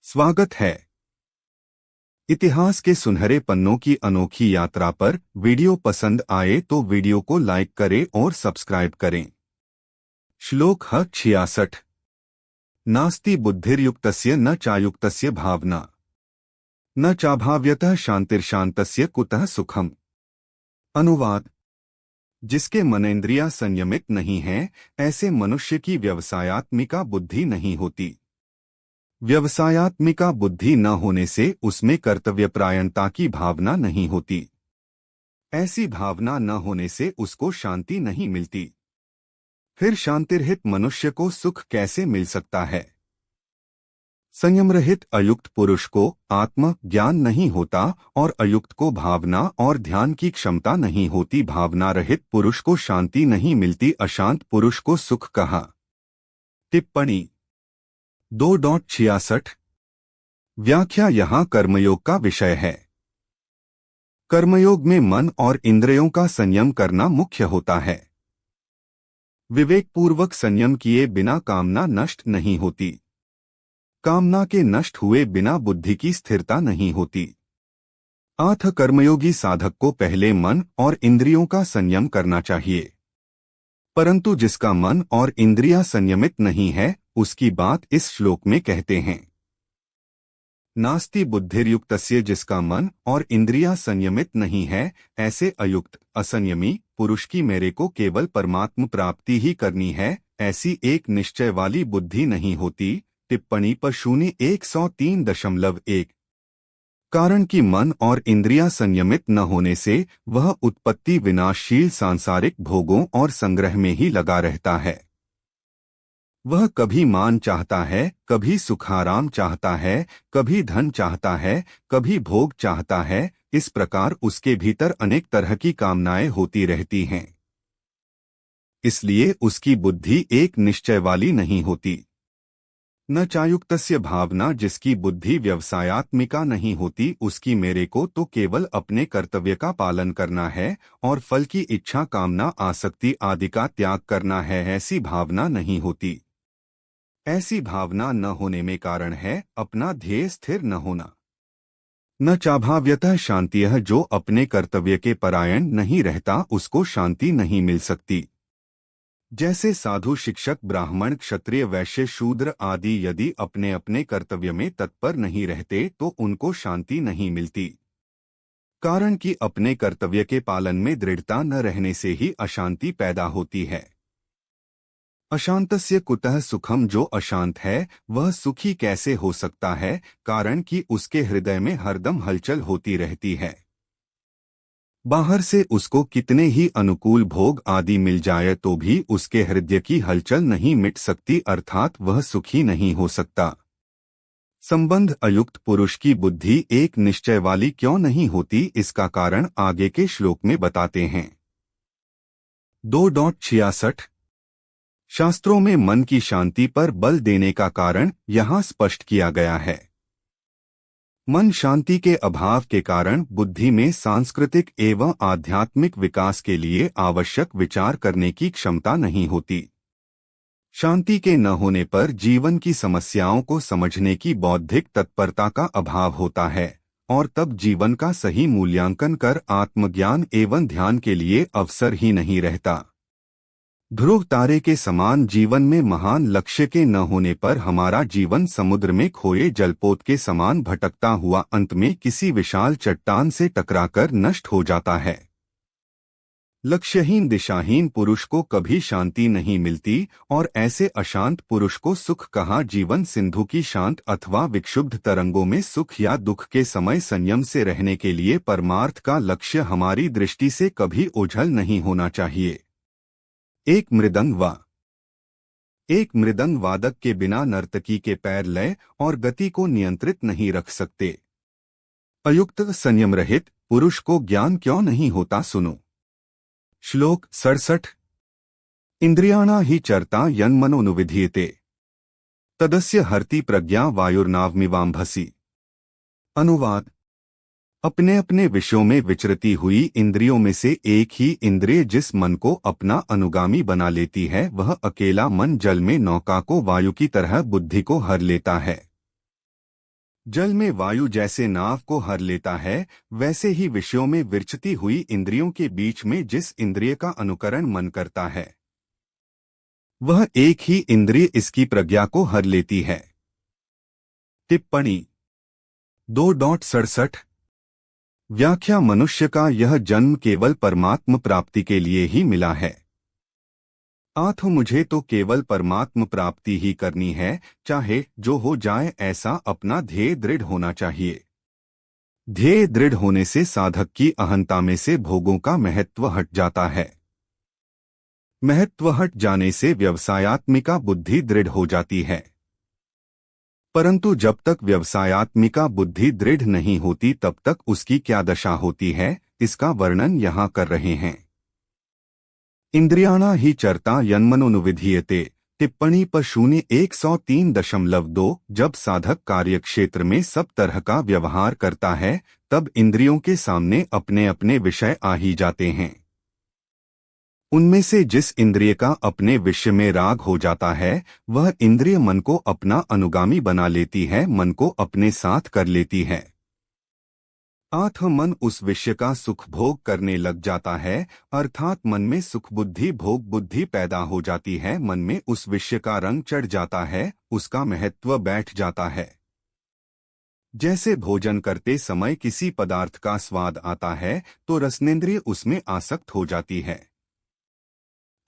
स्वागत है। इतिहास के सुनहरे पन्नों की अनोखी यात्रा पर वीडियो पसंद आए तो वीडियो को लाइक करें और सब्सक्राइब करें। श्लोक 66। नास्ति बुद्धिर्युक्तस्य न चायुक्तस्य भावना न चाभाव्यतः शांतिर्शांतस्य कुतः सुखम। अनुवाद। जिसके मनेंद्रियां संयमित नहीं हैं, ऐसे मनुष्य की व्यवसायात्मिका बुद्धि नहीं होती। व्यवसायात्मिका बुद्धि न होने से उसमें कर्तव्यपरायणता की भावना नहीं होती। ऐसी भावना न होने से उसको शांति नहीं मिलती। फिर शांतिरहित मनुष्य को सुख कैसे मिल सकता है? संयम रहित अयुक्त पुरुष को आत्म ज्ञान नहीं होता और अयुक्त को भावना और ध्यान की क्षमता नहीं होती। भावना रहित पुरुष को शांति नहीं मिलती। अशांत पुरुष को सुख कहा। टिप्पणी 2.66। व्याख्या। यहाँ कर्मयोग का विषय है। कर्मयोग में मन और इंद्रियों का संयम करना मुख्य होता है। विवेकपूर्वक संयम किए बिना कामना नष्ट नहीं होती। कामना के नष्ट हुए बिना बुद्धि की स्थिरता नहीं होती। अतः कर्मयोगी साधक को पहले मन और इंद्रियों का संयम करना चाहिए। परंतु जिसका मन और इंद्रियां संयमित नहीं है, उसकी बात इस श्लोक में कहते हैं। नास्ति बुद्धिर्युक्तस्य, जिसका मन और इंद्रियां संयमित नहीं है, ऐसे अयुक्त असंयमी पुरुष की मेरे को केवल परमात्म प्राप्ति ही करनी है, ऐसी एक निश्चय वाली बुद्धि नहीं होती। टिप्पणी पर 103.1। कारण कि मन और इंद्रियां संयमित न होने से वह उत्पत्ति विनाशशील सांसारिक भोगों और संग्रह में ही लगा रहता है। वह कभी मान चाहता है, कभी सुखाराम चाहता है, कभी धन चाहता है, कभी भोग चाहता है। इस प्रकार उसके भीतर अनेक तरह की कामनाएं होती रहती हैं। इसलिए उसकी बुद्धि एक निश्चय वाली नहीं होती। न चायुक्तस्य भावना, जिसकी बुद्धि व्यवसायात्मिका नहीं होती, उसकी मेरे को तो केवल अपने कर्तव्य का पालन करना है और फल की इच्छा, कामना, आसक्ति आदि का त्याग करना है, ऐसी भावना नहीं होती। ऐसी भावना न होने में कारण है अपना ध्येय स्थिर न होना। न चाभाव्यतः शांतियः, जो अपने कर्तव्य के परायण नहीं रहता, उसको शांति नहीं मिल सकती। जैसे साधु, शिक्षक, ब्राह्मण, क्षत्रिय, वैश्य, शूद्र आदि यदि अपने अपने कर्तव्य में तत्पर नहीं रहते तो उनको शांति नहीं मिलती। कारण कि अपने कर्तव्य के पालन में दृढ़ता न रहने से ही अशांति पैदा होती है। अशांतस्य कुतः सुखम, जो अशांत है वह सुखी कैसे हो सकता है? कारण कि उसके हृदय में हरदम हलचल होती रहती है। बाहर से उसको कितने ही अनुकूल भोग आदि मिल जाए तो भी उसके हृदय की हलचल नहीं मिट सकती, अर्थात वह सुखी नहीं हो सकता। संबंध अयुक्त पुरुष की बुद्धि एक निश्चय वाली क्यों नहीं होती, इसका कारण आगे के श्लोक में बताते हैं। 2.66। शास्त्रों में मन की शांति पर बल देने का कारण यहाँ स्पष्ट किया गया है। मन शांति के अभाव के कारण बुद्धि में सांस्कृतिक एवं आध्यात्मिक विकास के लिए आवश्यक विचार करने की क्षमता नहीं होती। शांति के न होने पर जीवन की समस्याओं को समझने की बौद्धिक तत्परता का अभाव होता है और तब जीवन का सही मूल्यांकन कर आत्मज्ञान एवं ध्यान के लिए अवसर ही नहीं रहता। ध्रुव तारे के समान जीवन में महान लक्ष्य के न होने पर हमारा जीवन समुद्र में खोए जलपोत के समान भटकता हुआ अंत में किसी विशाल चट्टान से टकराकर नष्ट हो जाता है। लक्ष्यहीन दिशाहीन पुरुष को कभी शांति नहीं मिलती और ऐसे अशांत पुरुष को सुख कहा। जीवन सिंधु की शांत अथवा विक्षुब्ध तरंगों में सुख या दुख के समय संयम से रहने के लिए परमार्थ का लक्ष्य हमारी दृष्टि से कभी ओझल नहीं होना चाहिए। एक मृदंग वादक के बिना नर्तकी के पैर लय और गति को नियंत्रित नहीं रख सकते। अयुक्त संयम रहित पुरुष को ज्ञान क्यों नहीं होता, सुनो। श्लोक 67। इंद्रियाणा ही चरता यन्मनोनुविधीयते तदस्य हरति प्रज्ञा वायुर्नावमिवाम्भसि। अनुवाद। अपने अपने विषयों में विचरती हुई इंद्रियों में से एक ही इंद्रिय जिस मन को अपना अनुगामी बना लेती है, वह अकेला मन जल में नौका को वायु की तरह बुद्धि को हर लेता है। जल में वायु जैसे नाव को हर लेता है, वैसे ही विषयों में विरचती हुई इंद्रियों के बीच में जिस इंद्रिय का अनुकरण मन करता है, वह एक ही इंद्रिय इसकी प्रज्ञा को हर लेती है। टिप्पणी 2.67 व्याख्या मनुष्य का यह जन्म केवल परमात्म प्राप्ति के लिए ही मिला है। आत्म मुझे तो केवल परमात्म प्राप्ति ही करनी है, चाहे जो हो जाए, ऐसा अपना ध्येय दृढ़ होना चाहिए। ध्येय दृढ़ होने से साधक की अहंता में से भोगों का महत्व हट जाता है। महत्व हट जाने से व्यवसायात्मिका बुद्धि दृढ़ हो जाती है। परंतु जब तक व्यवसायात्मिका बुद्धि दृढ़ नहीं होती, तब तक उसकी क्या दशा होती है, इसका वर्णन यहाँ कर रहे हैं। इंद्रियाणा ही चरता यन्मनोनुविधीयते। टिप्पणी पर 103.2 जब साधक कार्यक्षेत्र में सब तरह का व्यवहार करता है, तब इंद्रियों के सामने अपने अपने विषय आ ही जाते हैं। उनमें से जिस इंद्रिय का अपने विषय में राग हो जाता है, वह इंद्रिय मन को अपना अनुगामी बना लेती है, मन को अपने साथ कर लेती है। आत्म मन उस विषय का सुख भोग करने लग जाता है, अर्थात मन में सुख बुद्धि भोग बुद्धि पैदा हो जाती है। मन में उस विषय का रंग चढ़ जाता है, उसका महत्व बैठ जाता है। जैसे भोजन करते समय किसी पदार्थ का स्वाद आता है, तो रसनेंद्रिय उसमें आसक्त हो जाती है।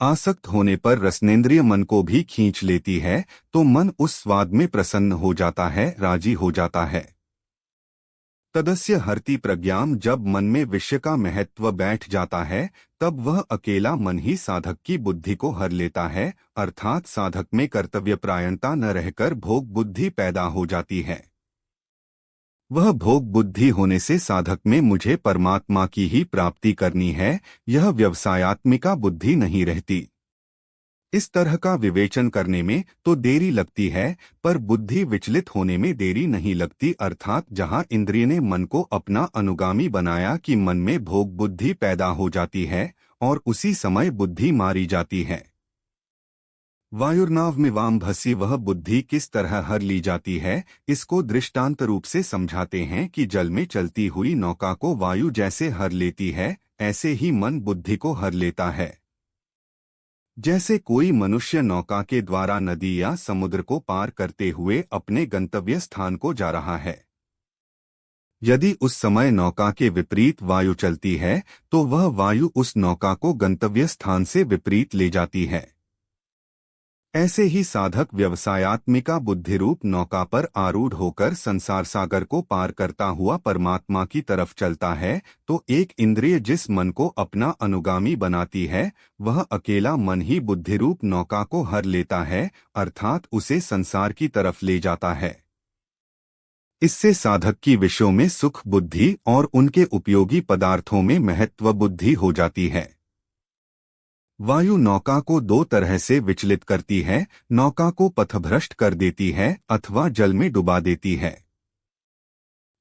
आसक्त होने पर रसनेंद्रिय मन को भी खींच लेती है, तो मन उस स्वाद में प्रसन्न हो जाता है, राजी हो जाता है। तदस्य हरति प्रज्ञाम। जब मन में विषय का महत्व बैठ जाता है, तब वह अकेला मन ही साधक की बुद्धि को हर लेता है, अर्थात साधक में कर्तव्यपरायणता न रहकर भोग बुद्धि पैदा हो जाती है। वह भोग बुद्धि होने से साधक में मुझे परमात्मा की ही प्राप्ति करनी है, यह व्यवसायात्मिका बुद्धि नहीं रहती। इस तरह का विवेचन करने में तो देरी लगती है, पर बुद्धि विचलित होने में देरी नहीं लगती, अर्थात जहाँ इंद्रिय ने मन को अपना अनुगामी बनाया कि मन में भोग बुद्धि पैदा हो जाती है और उसी समय बुद्धि मारी जाती है। वायुर्नावमिवाम भसी। वह बुद्धि किस तरह हर ली जाती है, इसको दृष्टांत रूप से समझाते हैं कि जल में चलती हुई नौका को वायु जैसे हर लेती है, ऐसे ही मन बुद्धि को हर लेता है। जैसे कोई मनुष्य नौका के द्वारा नदी या समुद्र को पार करते हुए अपने गंतव्य स्थान को जा रहा है। यदि उस समय नौका के विपरीत वायु चलती है, तो वह वायु उस नौका को गंतव्य स्थान से विपरीत ले जाती है। ऐसे ही साधक व्यवसायात्मिका बुद्धिरूप नौका पर आरूढ़ होकर संसार सागर को पार करता हुआ परमात्मा की तरफ चलता है, तो एक इंद्रिय जिस मन को अपना अनुगामी बनाती है, वह अकेला मन ही बुद्धिरूप नौका को हर लेता है, अर्थात उसे संसार की तरफ ले जाता है। इससे साधक की विषयों में सुख बुद्धि और उनके उपयोगी पदार्थों में महत्व बुद्धि हो जाती है। वायु नौका को दो तरह से विचलित करती है, नौका को पथभ्रष्ट कर देती है अथवा जल में डुबा देती है।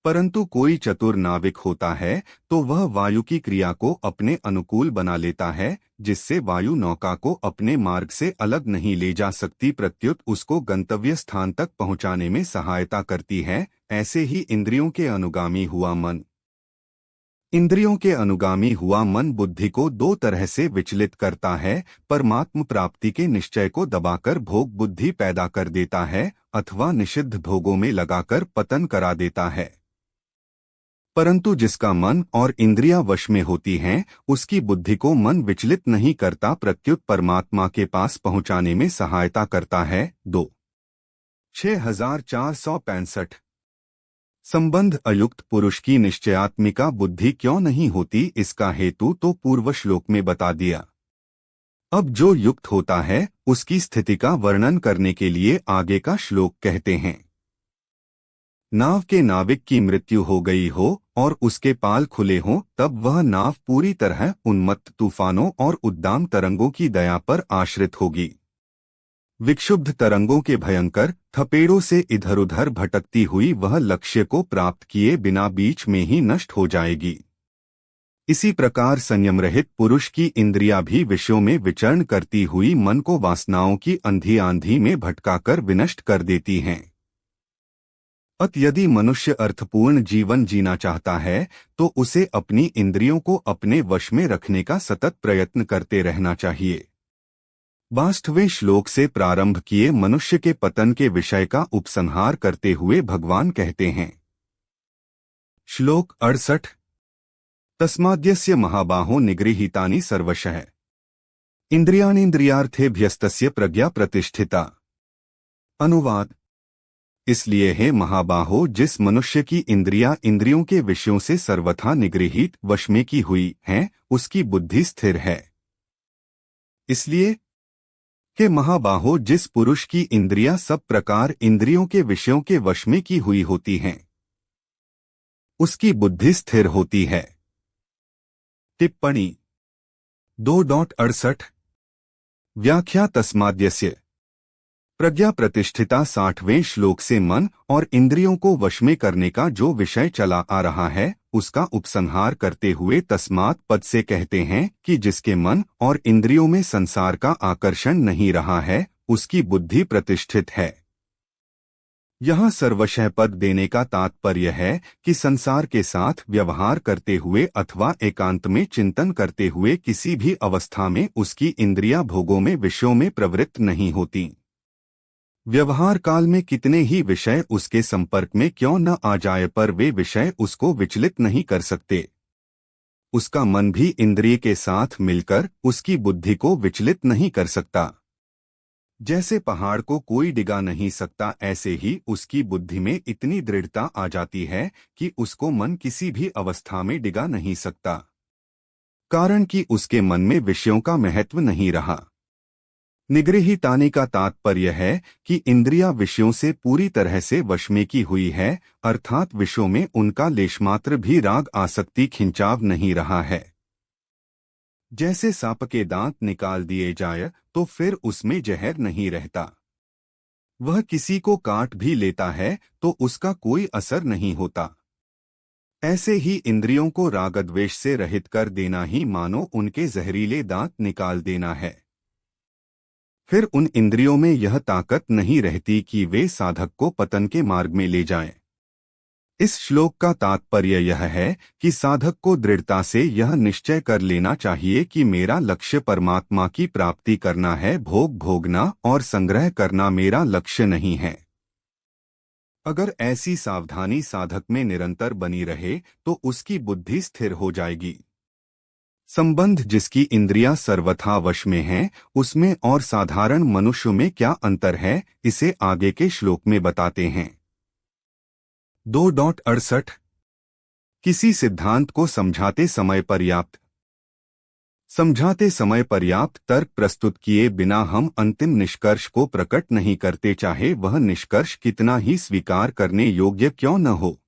परंतु कोई चतुर नाविक होता है, तो वह वायु की क्रिया को अपने अनुकूल बना लेता है, जिससे वायु नौका को अपने मार्ग से अलग नहीं ले जा सकती, प्रत्युत उसको गंतव्य स्थान तक पहुंचाने में सहायता करती है। ऐसे ही इंद्रियों के अनुगामी हुआ मन बुद्धि को दो तरह से विचलित करता है, परमात्म प्राप्ति के निश्चय को दबाकर भोग बुद्धि पैदा कर देता है अथवा निषिद्ध भोगों में लगाकर पतन करा देता है। परंतु जिसका मन और इंद्रियां वश में होती हैं, उसकी बुद्धि को मन विचलित नहीं करता, प्रत्युत परमात्मा के पास पहुंचाने में सहायता करता है। 6465 संबंध अयुक्त पुरुष की निश्चयात्मिका बुद्धि क्यों नहीं होती, इसका हेतु तो पूर्व श्लोक में बता दिया। अब जो युक्त होता है, उसकी स्थिति का वर्णन करने के लिए आगे का श्लोक कहते हैं। नाव के नाविक की मृत्यु हो गई हो और उसके पाल खुले हों, तब वह नाव पूरी तरह उन्मत्त तूफानों और उद्दाम तरंगों की दया पर आश्रित होगी। विक्षुब्ध तरंगों के भयंकर थपेड़ों से इधर उधर भटकती हुई वह लक्ष्य को प्राप्त किए बिना बीच में ही नष्ट हो जाएगी। इसी प्रकार संयम रहित पुरुष की इंद्रियां भी विषयों में विचरण करती हुई मन को वासनाओं की अंधी आंधी में भटकाकर विनष्ट कर देती हैं। यदि मनुष्य अर्थपूर्ण जीवन जीना चाहता है तो उसे अपनी इंद्रियों को अपने वश में रखने का सतत प्रयत्न करते रहना चाहिए। 22वें श्लोक से प्रारंभ किए मनुष्य के पतन के विषय का उपसंहार करते हुए भगवान कहते हैं। श्लोक 68। तस्माद्यस्य महाबाहो निगृहीतानि सर्वशः इंद्रियाणीन्द्रियार्थेभ्यस्तस्य प्रज्ञा प्रतिष्ठिता। अनुवाद। इसलिए हे महाबाहो, जिस मनुष्य की इंद्रियों के विषयों से सर्वथा निगृहीत वश में की हुई हैं, उसकी बुद्धि स्थिर है। इसलिए हे महाबाहो, जिस पुरुष की इंद्रियां सब प्रकार इंद्रियों के विषयों के वश में की हुई होती हैं, उसकी बुद्धि स्थिर होती है। टिप्पणी 2.68 व्याख्या। तस्माद्यस्य प्रज्ञा प्रतिष्ठिता 60वें श्लोक से मन और इंद्रियों को वश में करने का जो विषय चला आ रहा है, उसका उपसंहार करते हुए तस्मात् पद से कहते हैं कि जिसके मन और इंद्रियों में संसार का आकर्षण नहीं रहा है, उसकी बुद्धि प्रतिष्ठित है। यहाँ सर्वशः पद देने का तात्पर्य है कि संसार के साथ व्यवहार करते हुए अथवा एकांत में चिंतन करते हुए किसी भी अवस्था में उसकी इंद्रियां भोगों में विषयों में प्रवृत्त नहीं होती। व्यवहार काल में कितने ही विषय उसके संपर्क में क्यों न आ जाए, पर वे विषय उसको विचलित नहीं कर सकते। उसका मन भी इंद्रिय के साथ मिलकर उसकी बुद्धि को विचलित नहीं कर सकता। जैसे पहाड़ को कोई डिगा नहीं सकता, ऐसे ही उसकी बुद्धि में इतनी दृढ़ता आ जाती है कि उसको मन किसी भी अवस्था में डिगा नहीं सकता, कारण कि उसके मन में विषयों का महत्व नहीं रहा। निगृहीतानि का तात्पर्य है कि इंद्रियां विषयों से पूरी तरह से वश में की हुई है, अर्थात विषयों में उनका लेशमात्र भी राग आसक्ति खिंचाव नहीं रहा है। जैसे सांप के दांत निकाल दिए जाए तो फिर उसमें जहर नहीं रहता, वह किसी को काट भी लेता है तो उसका कोई असर नहीं होता। ऐसे ही इंद्रियों को रागद्वेष से रहित कर देना ही मानो उनके जहरीले दांत निकाल देना है। फिर उन इंद्रियों में यह ताकत नहीं रहती कि वे साधक को पतन के मार्ग में ले जाएं। इस श्लोक का तात्पर्य यह है कि साधक को दृढ़ता से यह निश्चय कर लेना चाहिए कि मेरा लक्ष्य परमात्मा की प्राप्ति करना है, भोग भोगना और संग्रह करना मेरा लक्ष्य नहीं है। अगर ऐसी सावधानी साधक में निरंतर बनी रहे तो उसकी बुद्धि स्थिर हो जाएगी। संबंध जिसकी इंद्रियां सर्वथा वश में हैं, उसमें और साधारण मनुष्यों में क्या अंतर है, इसे आगे के श्लोक में बताते हैं। 2.68 किसी सिद्धांत को समझाते समय पर्याप्त तर्क प्रस्तुत किए बिना हम अंतिम निष्कर्ष को प्रकट नहीं करते, चाहे वह निष्कर्ष कितना ही स्वीकार करने योग्य क्यों न हो।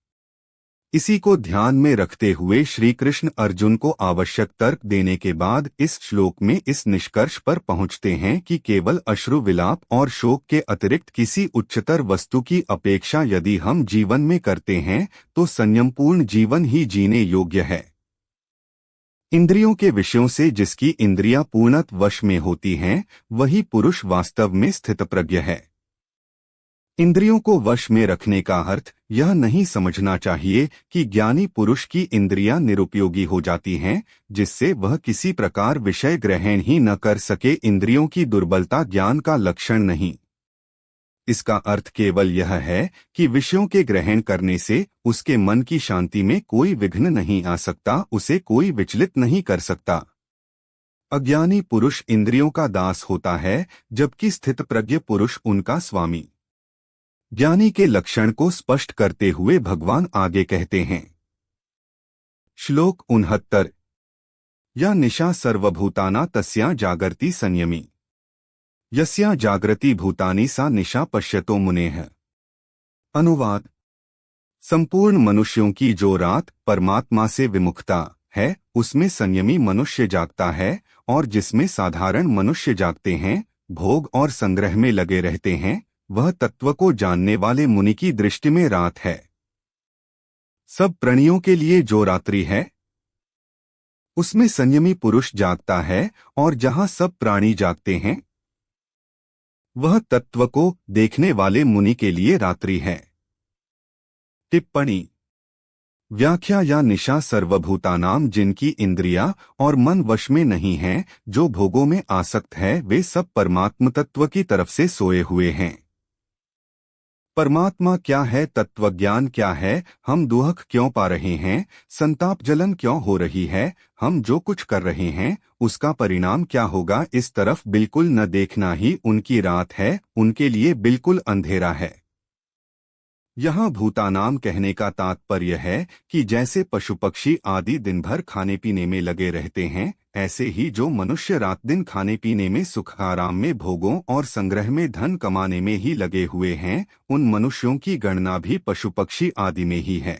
इसी को ध्यान में रखते हुए श्री कृष्ण अर्जुन को आवश्यक तर्क देने के बाद इस श्लोक में इस निष्कर्ष पर पहुंचते हैं कि केवल अश्रु विलाप और शोक के अतिरिक्त किसी उच्चतर वस्तु की अपेक्षा यदि हम जीवन में करते हैं तो संयमपूर्ण जीवन ही जीने योग्य है। इंद्रियों के विषयों से जिसकी इंद्रियां पूर्णतः वश में होती हैं, वही पुरुष वास्तव में स्थितप्रज्ञ है। इंद्रियों को वश में रखने का अर्थ यह नहीं समझना चाहिए कि ज्ञानी पुरुष की इंद्रियां निरुपयोगी हो जाती हैं, जिससे वह किसी प्रकार विषय ग्रहण ही न कर सके। इंद्रियों की दुर्बलता ज्ञान का लक्षण नहीं। इसका अर्थ केवल यह है कि विषयों के ग्रहण करने से उसके मन की शांति में कोई विघ्न नहीं आ सकता, उसे कोई विचलित नहीं कर सकता। अज्ञानी पुरुष इंद्रियों का दास होता है, जबकि स्थितप्रज्ञ पुरुष उनका स्वामी। ज्ञानी के लक्षण को स्पष्ट करते हुए भगवान आगे कहते हैं। श्लोक 69 या निशा सर्वभूताना तस्या जागर्ति संयमी यस्या जागृति भूतानि सा निशा पश्यतो मुनेः। अनुवाद। संपूर्ण मनुष्यों की जो रात परमात्मा से विमुखता है, उसमें संयमी मनुष्य जागता है, और जिसमें साधारण मनुष्य जागते हैं, भोग और संग्रह में लगे रहते हैं, वह तत्व को जानने वाले मुनि की दृष्टि में रात है। सब प्राणियों के लिए जो रात्रि है, उसमें संयमी पुरुष जागता है, और जहां सब प्राणी जागते हैं, वह तत्व को देखने वाले मुनि के लिए रात्रि है। टिप्पणी। व्याख्या या निशा सर्वभूतानाम जिनकी इंद्रिया और मन वश में नहीं है, जो भोगों में आसक्त है, वे सब परमात्म तत्व की तरफ से सोए हुए हैं। परमात्मा क्या है, तत्वज्ञान क्या है, हम दुख क्यों पा रहे हैं, संताप जलन क्यों हो रही है, हम जो कुछ कर रहे हैं उसका परिणाम क्या होगा, इस तरफ बिल्कुल न देखना ही उनकी रात है, उनके लिए बिल्कुल अंधेरा है। यहाँ भूतानाम कहने का तात्पर्य है कि जैसे पशु पक्षी आदि दिन भर खाने पीने में लगे रहते हैं, ऐसे ही जो मनुष्य रात दिन खाने पीने में, सुख आराम में, भोगों और संग्रह में, धन कमाने में ही लगे हुए हैं, उन मनुष्यों की गणना भी पशु पक्षी आदि में ही है।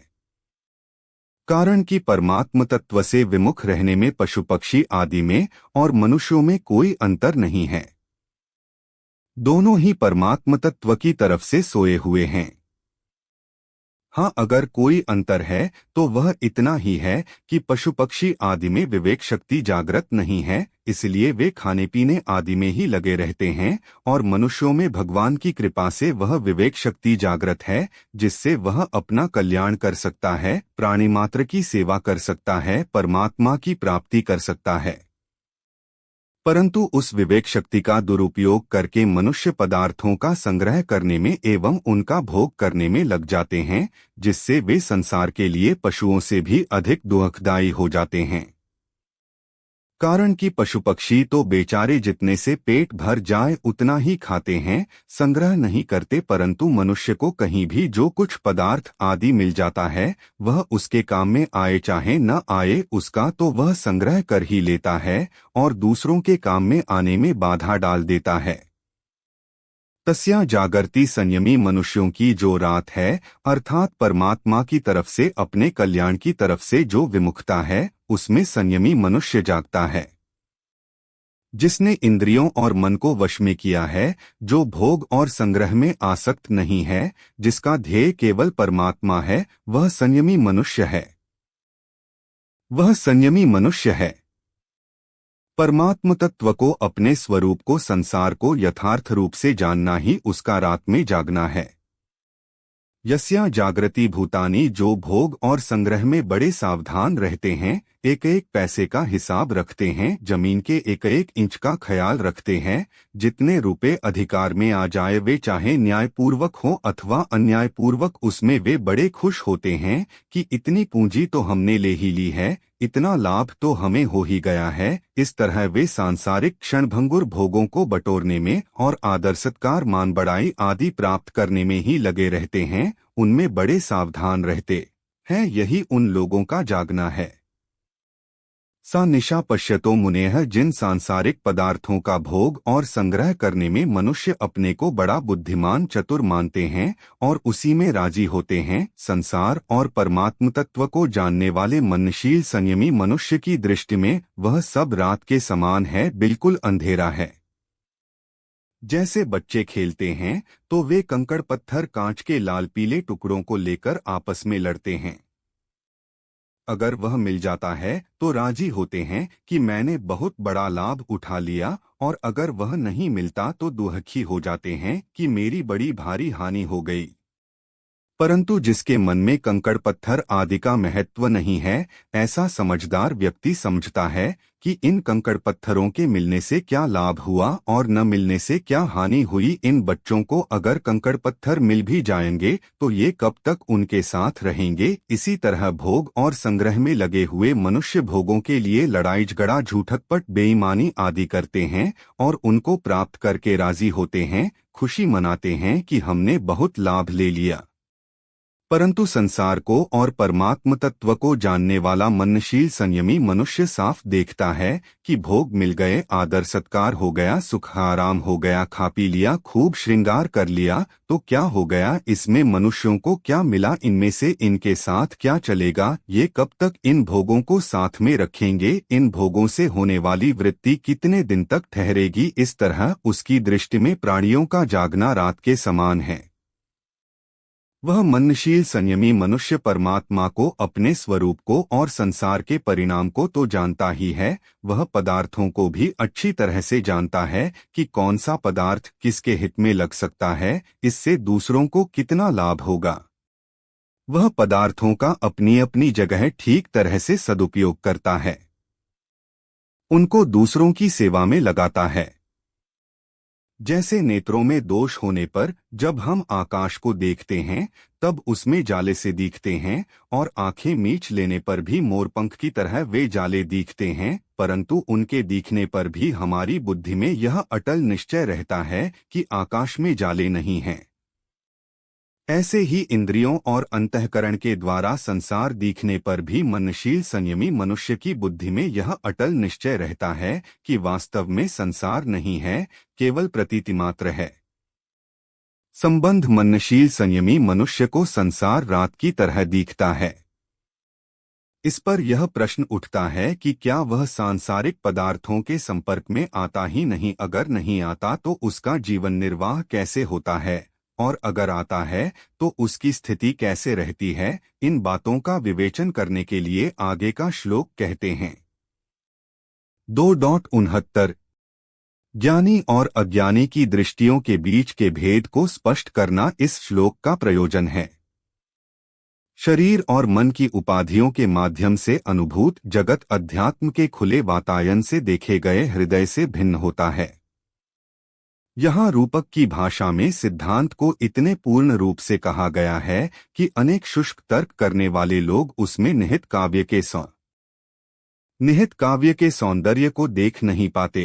कारण कि परमात्म तत्व से विमुख रहने में पशु पक्षी आदि में और मनुष्यों में कोई अंतर नहीं है। दोनों ही परमात्म तत्व की तरफ से सोए हुए हैं। हाँ, अगर कोई अंतर है तो वह इतना ही है कि पशु पक्षी आदि में विवेक शक्ति जागृत नहीं है, इसलिए वे खाने पीने आदि में ही लगे रहते हैं, और मनुष्यों में भगवान की कृपा से वह विवेक शक्ति जागृत है, जिससे वह अपना कल्याण कर सकता है, प्राणी मात्र की सेवा कर सकता है, परमात्मा की प्राप्ति कर सकता है। परंतु उस विवेक शक्ति का दुरुपयोग करके मनुष्य पदार्थों का संग्रह करने में एवं उनका भोग करने में लग जाते हैं, जिससे वे संसार के लिए पशुओं से भी अधिक दुखदायी हो जाते हैं। कारण कि पशु पक्षी तो बेचारे जितने से पेट भर जाए उतना ही खाते हैं, संग्रह नहीं करते, परंतु मनुष्य को कहीं भी जो कुछ पदार्थ आदि मिल जाता है, वह उसके काम में आए चाहे न आए, उसका तो वह संग्रह कर ही लेता है और दूसरों के काम में आने में बाधा डाल देता है। तस्या जागर्ति संयमी मनुष्यों की जो रात है, अर्थात परमात्मा की तरफ से अपने कल्याण की तरफ से जो विमुखता है, उसमें संयमी मनुष्य जागता है। जिसने इंद्रियों और मन को वश में किया है, जो भोग और संग्रह में आसक्त नहीं है, जिसका ध्येय केवल परमात्मा है, वह संयमी मनुष्य है। वह संयमी मनुष्य है। परमात्म तत्व को, अपने स्वरूप को, संसार को यथार्थ रूप से जानना ही उसका रात में जागना है। यस्या जागृति भूतानी, जो भोग और संग्रह में बड़े सावधान रहते हैं, एक एक पैसे का हिसाब रखते हैं, जमीन के एक एक इंच का ख्याल रखते हैं, जितने रुपए अधिकार में आ जाए वे चाहे न्यायपूर्वक हो अथवा अन्यायपूर्वक, उसमें वे बड़े खुश होते हैं कि इतनी पूंजी तो हमने ले ही ली है, इतना लाभ तो हमें हो ही गया है। इस तरह वे सांसारिक क्षणभंगुर भोगों को बटोरने में और आदर सत्कार, मान बढ़ाई आदि प्राप्त करने में ही लगे रहते हैं, उनमें बड़े सावधान रहते हैं। यही उन लोगों का जागना है। सा निशा पश्यतो मुनेह, जिन सांसारिक पदार्थों का भोग और संग्रह करने में मनुष्य अपने को बड़ा बुद्धिमान चतुर मानते हैं और उसी में राजी होते हैं, संसार और परमात्म तत्व को जानने वाले मनशील संयमी मनुष्य की दृष्टि में वह सब रात के समान है, बिल्कुल अंधेरा है। जैसे बच्चे खेलते हैं तो वे कंकड़ पत्थर, कांच के लाल पीले टुकड़ों को लेकर आपस में लड़ते हैं। अगर वह मिल जाता है तो राजी होते हैं कि मैंने बहुत बड़ा लाभ उठा लिया, और अगर वह नहीं मिलता तो दुखी हो जाते हैं कि मेरी बड़ी भारी हानि हो गई। परंतु जिसके मन में कंकड़ पत्थर आदि का महत्व नहीं है, ऐसा समझदार व्यक्ति समझता है कि इन कंकड़ पत्थरों के मिलने से क्या लाभ हुआ और न मिलने से क्या हानि हुई। इन बच्चों को अगर कंकड़ पत्थर मिल भी जाएंगे तो ये कब तक उनके साथ रहेंगे। इसी तरह भोग और संग्रह में लगे हुए मनुष्य भोगों के लिए लड़ाई झगड़ा, झूठकपट, बेईमानी आदि करते हैं और उनको प्राप्त करके राजी होते हैं, खुशी मनाते हैं कि हमने बहुत लाभ ले लिया। परंतु संसार को और परमात्म तत्व को जानने वाला मननशील संयमी मनुष्य साफ देखता है कि भोग मिल गए, आदर सत्कार हो गया, सुख आराम हो गया, खा पी लिया, खूब श्रृंगार कर लिया, तो क्या हो गया, इसमें मनुष्यों को क्या मिला, इनमें से इनके साथ क्या चलेगा, ये कब तक इन भोगों को साथ में रखेंगे, इन भोगों से होने वाली वृत्ति कितने दिन तक ठहरेगी। इस तरह उसकी दृष्टि में प्राणियों का जागना रात के समान है। वह मननशील संयमी मनुष्य परमात्मा को, अपने स्वरूप को और संसार के परिणाम को तो जानता ही है, वह पदार्थों को भी अच्छी तरह से जानता है कि कौन सा पदार्थ किसके हित में लग सकता है, इससे दूसरों को कितना लाभ होगा। वह पदार्थों का अपनी अपनी जगह ठीक तरह से सदुपयोग करता है, उनको दूसरों की सेवा में लगाता है। जैसे नेत्रों में दोष होने पर जब हम आकाश को देखते हैं तब उसमें जाले से दिखते हैं, और आंखें मीच लेने पर भी मोरपंख की तरह वे जाले दिखते हैं, परंतु उनके दिखने पर भी हमारी बुद्धि में यह अटल निश्चय रहता है कि आकाश में जाले नहीं हैं। ऐसे ही इंद्रियों और अंतःकरण के द्वारा संसार दिखने पर भी मनशील संयमी मनुष्य की बुद्धि में यह अटल निश्चय रहता है कि वास्तव में संसार नहीं है, केवल प्रतीति मात्र है। संबंध मनशील संयमी मनुष्य को संसार रात की तरह दिखता है। इस पर यह प्रश्न उठता है कि क्या वह सांसारिक पदार्थों के संपर्क में आता ही नहीं? अगर नहीं आता तो उसका जीवन निर्वाह कैसे होता है, और अगर आता है तो उसकी स्थिति कैसे रहती है? इन बातों का विवेचन करने के लिए आगे का श्लोक कहते हैं। 2.69 ज्ञानी और अज्ञानी की दृष्टियों के बीच के भेद को स्पष्ट करना इस श्लोक का प्रयोजन है। शरीर और मन की उपाधियों के माध्यम से अनुभूत जगत अध्यात्म के खुले वातायन से देखे गए हृदय से भिन्न होता है। यहाँ रूपक की भाषा में सिद्धांत को इतने पूर्ण रूप से कहा गया है कि अनेक शुष्क तर्क करने वाले लोग उसमें निहित काव्य के सौंदर्य को देख नहीं पाते।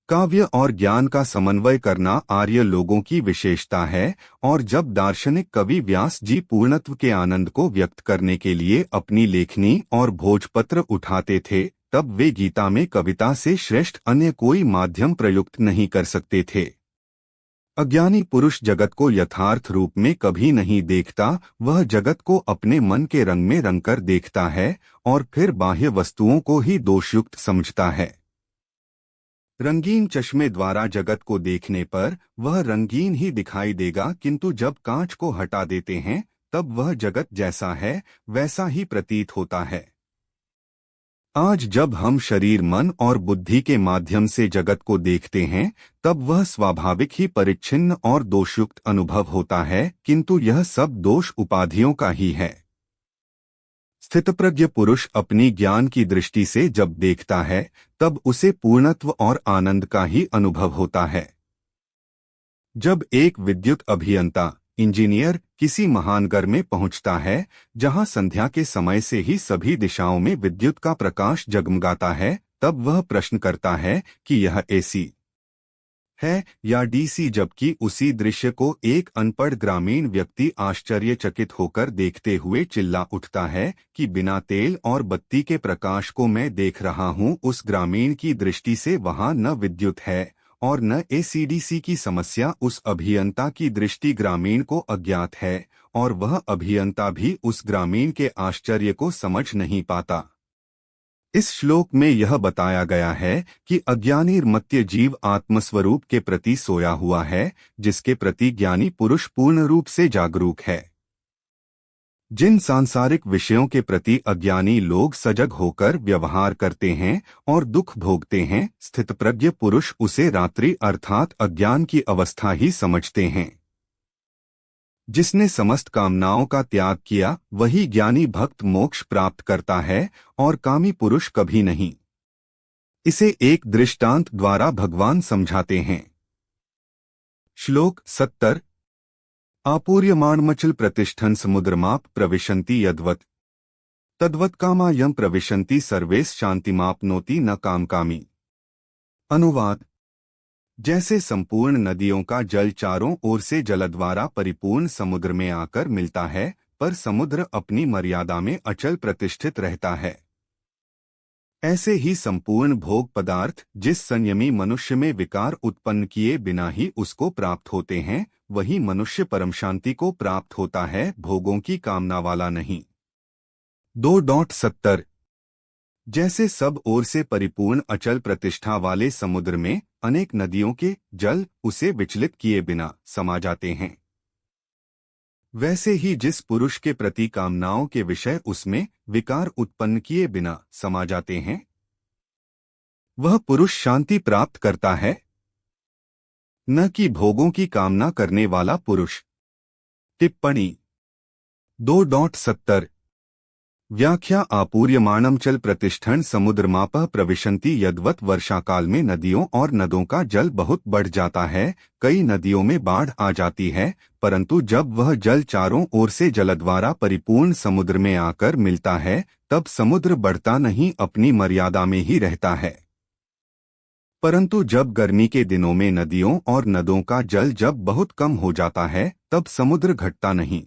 काव्य और ज्ञान का समन्वय करना आर्य लोगों की विशेषता है, और जब दार्शनिक कवि व्यास जी पूर्णत्व के आनंद को व्यक्त करने के लिए अपनी लेखनी और भोजपत्र उठाते थे तब वे गीता में कविता से श्रेष्ठ अन्य कोई माध्यम प्रयुक्त नहीं कर सकते थे। अज्ञानी पुरुष जगत को यथार्थ रूप में कभी नहीं देखता, वह जगत को अपने मन के रंग में रंगकर देखता है और फिर बाह्य वस्तुओं को ही दोषयुक्त समझता है। रंगीन चश्मे द्वारा जगत को देखने पर वह रंगीन ही दिखाई देगा, किंतु जब कांच को हटा देते हैं तब वह जगत जैसा है वैसा ही प्रतीत होता है। आज जब हम शरीर, मन और बुद्धि के माध्यम से जगत को देखते हैं तब वह स्वाभाविक ही परिच्छिन्न और दोषयुक्त अनुभव होता है, किंतु यह सब दोष उपाधियों का ही है। स्थितप्रज्ञ पुरुष अपनी ज्ञान की दृष्टि से जब देखता है तब उसे पूर्णत्व और आनंद का ही अनुभव होता है। जब एक विद्युत अभियंता, इंजीनियर किसी महानगर में पहुंचता है जहां संध्या के समय से ही सभी दिशाओं में विद्युत का प्रकाश जगमगाता है, तब वह प्रश्न करता है कि यह एसी है या डीसी, जबकि उसी दृश्य को एक अनपढ़ ग्रामीण व्यक्ति आश्चर्यचकित होकर देखते हुए चिल्ला उठता है कि बिना तेल और बत्ती के प्रकाश को मैं देख रहा हूं। उस ग्रामीण की दृष्टि से वहां न विद्युत है और न एसीडीसी की समस्या उस अभियंता की दृष्टि ग्रामीण को अज्ञात है, और वह अभियंता भी उस ग्रामीण के आश्चर्य को समझ नहीं पाता। इस श्लोक में यह बताया गया है कि अज्ञानी मर्त्य जीव आत्मस्वरूप के प्रति सोया हुआ है, जिसके प्रति ज्ञानी पुरुष पूर्ण रूप से जागरूक है। जिन सांसारिक विषयों के प्रति अज्ञानी लोग सजग होकर व्यवहार करते हैं और दुख भोगते हैं, स्थितप्रज्ञ पुरुष उसे रात्रि अर्थात अज्ञान की अवस्था ही समझते हैं। जिसने समस्त कामनाओं का त्याग किया वही ज्ञानी भक्त मोक्ष प्राप्त करता है, और कामी पुरुष कभी नहीं। इसे एक दृष्टांत द्वारा भगवान समझाते हैं। श्लोक 70 आपूर्यमाणमचल प्रतिष्ठन समुद्रमाप प्रविशन्ति यद्वत् तद्वत् कामा यं प्रविशन्ति सर्वेश शांतिमापनोति न कामकामी। अनुवाद: जैसे संपूर्ण नदियों का जल चारों ओर से जलद्वारा परिपूर्ण समुद्र में आकर मिलता है, पर समुद्र अपनी मर्यादा में अचल प्रतिष्ठित रहता है, ऐसे ही संपूर्ण भोग पदार्थ जिस संयमी मनुष्य में विकार उत्पन्न किए बिना ही उसको प्राप्त होते हैं, वही मनुष्य परम शांति को प्राप्त होता है, भोगों की कामना वाला नहीं। 2.70 जैसे सब ओर से परिपूर्ण अचल प्रतिष्ठा वाले समुद्र में अनेक नदियों के जल उसे विचलित किए बिना समा जाते हैं, वैसे ही जिस पुरुष के प्रति कामनाओं के विषय उसमें विकार उत्पन्न किए बिना समा जाते हैं, वह पुरुष शांति प्राप्त करता है, न कि भोगों की कामना करने वाला पुरुष। टिप्पणी: 2.70 व्याख्या आपूर्यमाणम चल प्रतिष्ठन समुद्रमापः प्रविशन्ति यद्वत् वर्षाकाल में नदियों और नदों का जल बहुत बढ़ जाता है। कई नदियों में बाढ़ आ जाती है, परंतु जब वह जल चारों ओर से जल द्वारा परिपूर्ण समुद्र में आकर मिलता है तब समुद्र बढ़ता नहीं, अपनी मर्यादा में ही रहता है। परंतु जब गर्मी के दिनों में नदियों और नदों का जल जब बहुत कम हो जाता है तब समुद्र घटता नहीं।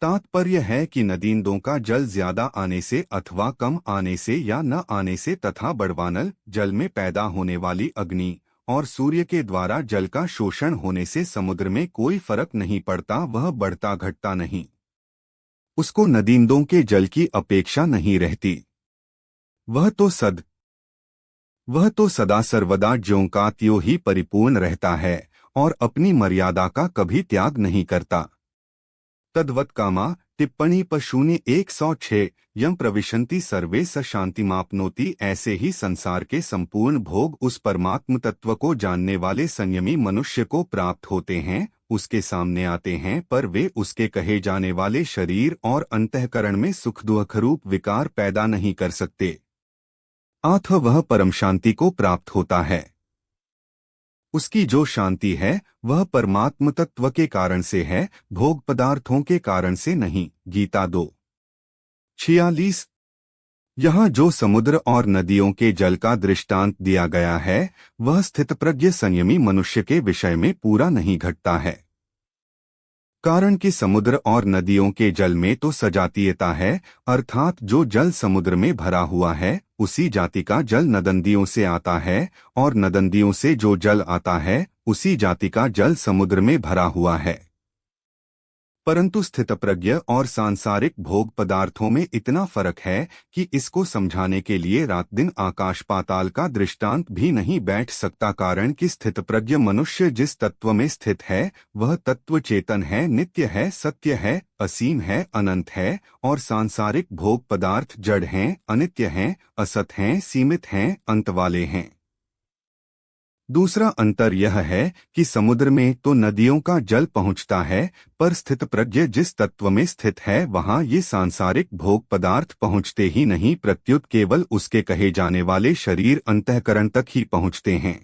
तात्पर्य है कि नदींदों का जल ज्यादा आने से अथवा कम आने से या न आने से तथा बड़वानल जल में पैदा होने वाली अग्नि और सूर्य के द्वारा जल का शोषण होने से समुद्र में कोई फर्क नहीं पड़ता, वह बढ़ता घटता नहीं। उसको नदींदों के जल की अपेक्षा नहीं रहती। वह तो सदा सर्वदा ज्यों का त्यों ही परिपूर्ण रहता है और अपनी मर्यादा का कभी त्याग नहीं करता। तद्वत् कामा टिप्पणी पशून्य 106 यम प्रविशन्ति सर्वे स शांतिमाप्नोति। ऐसे ही संसार के संपूर्ण भोग उस परमात्म तत्व को जानने वाले संयमी मनुष्य को प्राप्त होते हैं, उसके सामने आते हैं, पर वे उसके कहे जाने वाले शरीर और अंतःकरण में सुख दुख रूप विकार पैदा नहीं कर सकते। अथ वह परम शांति को प्राप्त होता है। उसकी जो शांति है वह परमात्म तत्व के कारण से है, भोग पदार्थों के कारण से नहीं। गीता 2:46। यहाँ जो समुद्र और नदियों के जल का दृष्टांत दिया गया है वह स्थितप्रज्ञ संयमी मनुष्य के विषय में पूरा नहीं घटता है, कारण कि समुद्र और नदियों के जल में तो सजातीयता है, अर्थात जो जल समुद्र में भरा हुआ है उसी जाति का जल नदनदियों से आता है, और नदनदियों से जो जल आता है उसी जाति का जल समुद्र में भरा हुआ है। परंतु स्थितप्रज्ञ और सांसारिक भोग पदार्थों में इतना फर्क है कि इसको समझाने के लिए रात दिन आकाश पाताल का दृष्टांत भी नहीं बैठ सकता, कारण कि स्थितप्रज्ञ मनुष्य जिस तत्व में स्थित है वह तत्व चेतन है, नित्य है, सत्य है, असीम है, अनंत है, और सांसारिक भोग पदार्थ जड़ हैं, अनित्य हैं, असत हैं, सीमित हैं, अंत वाले हैं। दूसरा अंतर यह है कि समुद्र में तो नदियों का जल पहुंचता है, पर स्थितप्रज्ञ जिस तत्व में स्थित है वहां ये सांसारिक भोग पदार्थ पहुंचते ही नहीं, प्रत्युत केवल उसके कहे जाने वाले शरीर अंतःकरण तक ही पहुंचते हैं।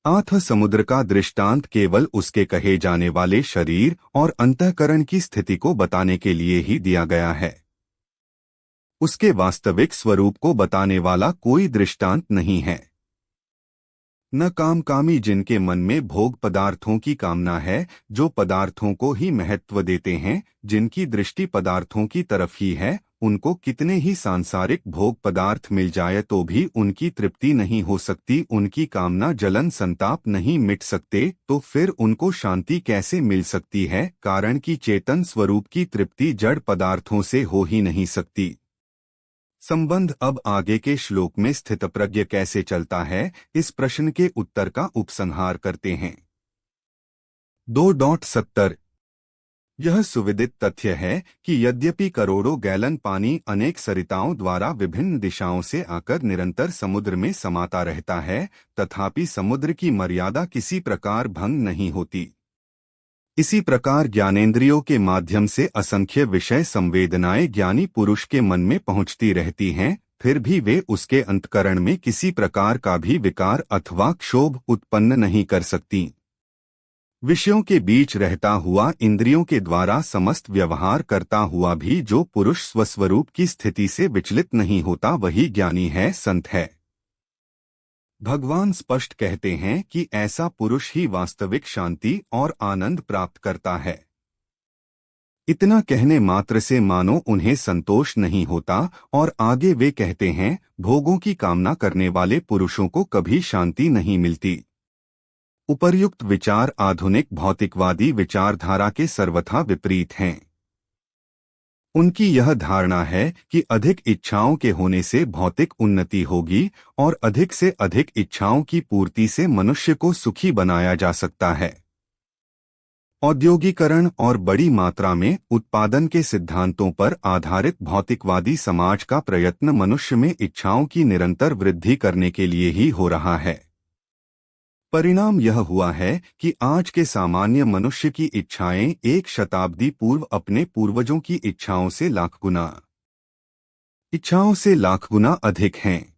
अथ समुद्र का दृष्टांत केवल उसके कहे जाने वाले शरीर और अंतःकरण की स्थिति को बताने के लिए ही दिया गया है। उसके वास्तविक स्वरूप को बताने वाला कोई दृष्टांत नहीं है। न कामकामी जिनके मन में भोग पदार्थों की कामना है, जो पदार्थों को ही महत्व देते हैं, जिनकी दृष्टि पदार्थों की तरफ ही है, उनको कितने ही सांसारिक भोग पदार्थ मिल जाए तो भी उनकी तृप्ति नहीं हो सकती, उनकी कामना जलन संताप नहीं मिट सकते, तो फिर उनको शांति कैसे मिल सकती है, कारण कि चेतन स्वरूप की तृप्ति जड़ पदार्थों से हो ही नहीं सकती। संबंध अब आगे के श्लोक में स्थितप्रज्ञ कैसे चलता है, इस प्रश्न के उत्तर का उपसंहार करते हैं। 2.70 यह सुविदित तथ्य है कि यद्यपि करोड़ों गैलन पानी अनेक सरिताओं द्वारा विभिन्न दिशाओं से आकर निरंतर समुद्र में समाता रहता है, तथापि समुद्र की मर्यादा किसी प्रकार भंग नहीं होती। इसी प्रकार ज्ञानेंद्रियों के माध्यम से असंख्य विषय संवेदनाएं ज्ञानी पुरुष के मन में पहुंचती रहती हैं, फिर भी वे उसके अंतकरण में किसी प्रकार का भी विकार अथवा क्षोभ उत्पन्न नहीं कर सकती। विषयों के बीच रहता हुआ इंद्रियों के द्वारा समस्त व्यवहार करता हुआ भी जो पुरुष स्वस्वरूप की स्थिति से विचलित नहीं होता वही ज्ञानी है, संत है। भगवान स्पष्ट कहते हैं कि ऐसा पुरुष ही वास्तविक शांति और आनंद प्राप्त करता है। इतना कहने मात्र से मानो उन्हें संतोष नहीं होता, और आगे वे कहते हैं, भोगों की कामना करने वाले पुरुषों को कभी शांति नहीं मिलती। उपर्युक्त विचार आधुनिक भौतिकवादी विचारधारा के सर्वथा विपरीत हैं। उनकी यह धारणा है कि अधिक इच्छाओं के होने से भौतिक उन्नति होगी और अधिक से अधिक इच्छाओं की पूर्ति से मनुष्य को सुखी बनाया जा सकता है। औद्योगिकरण और बड़ी मात्रा में उत्पादन के सिद्धांतों पर आधारित भौतिकवादी समाज का प्रयत्न मनुष्य में इच्छाओं की निरंतर वृद्धि करने के लिए ही हो रहा है। परिणाम यह हुआ है कि आज के सामान्य मनुष्य की इच्छाएं एक शताब्दी पूर्व अपने पूर्वजों की इच्छाओं से लाख गुना अधिक हैं।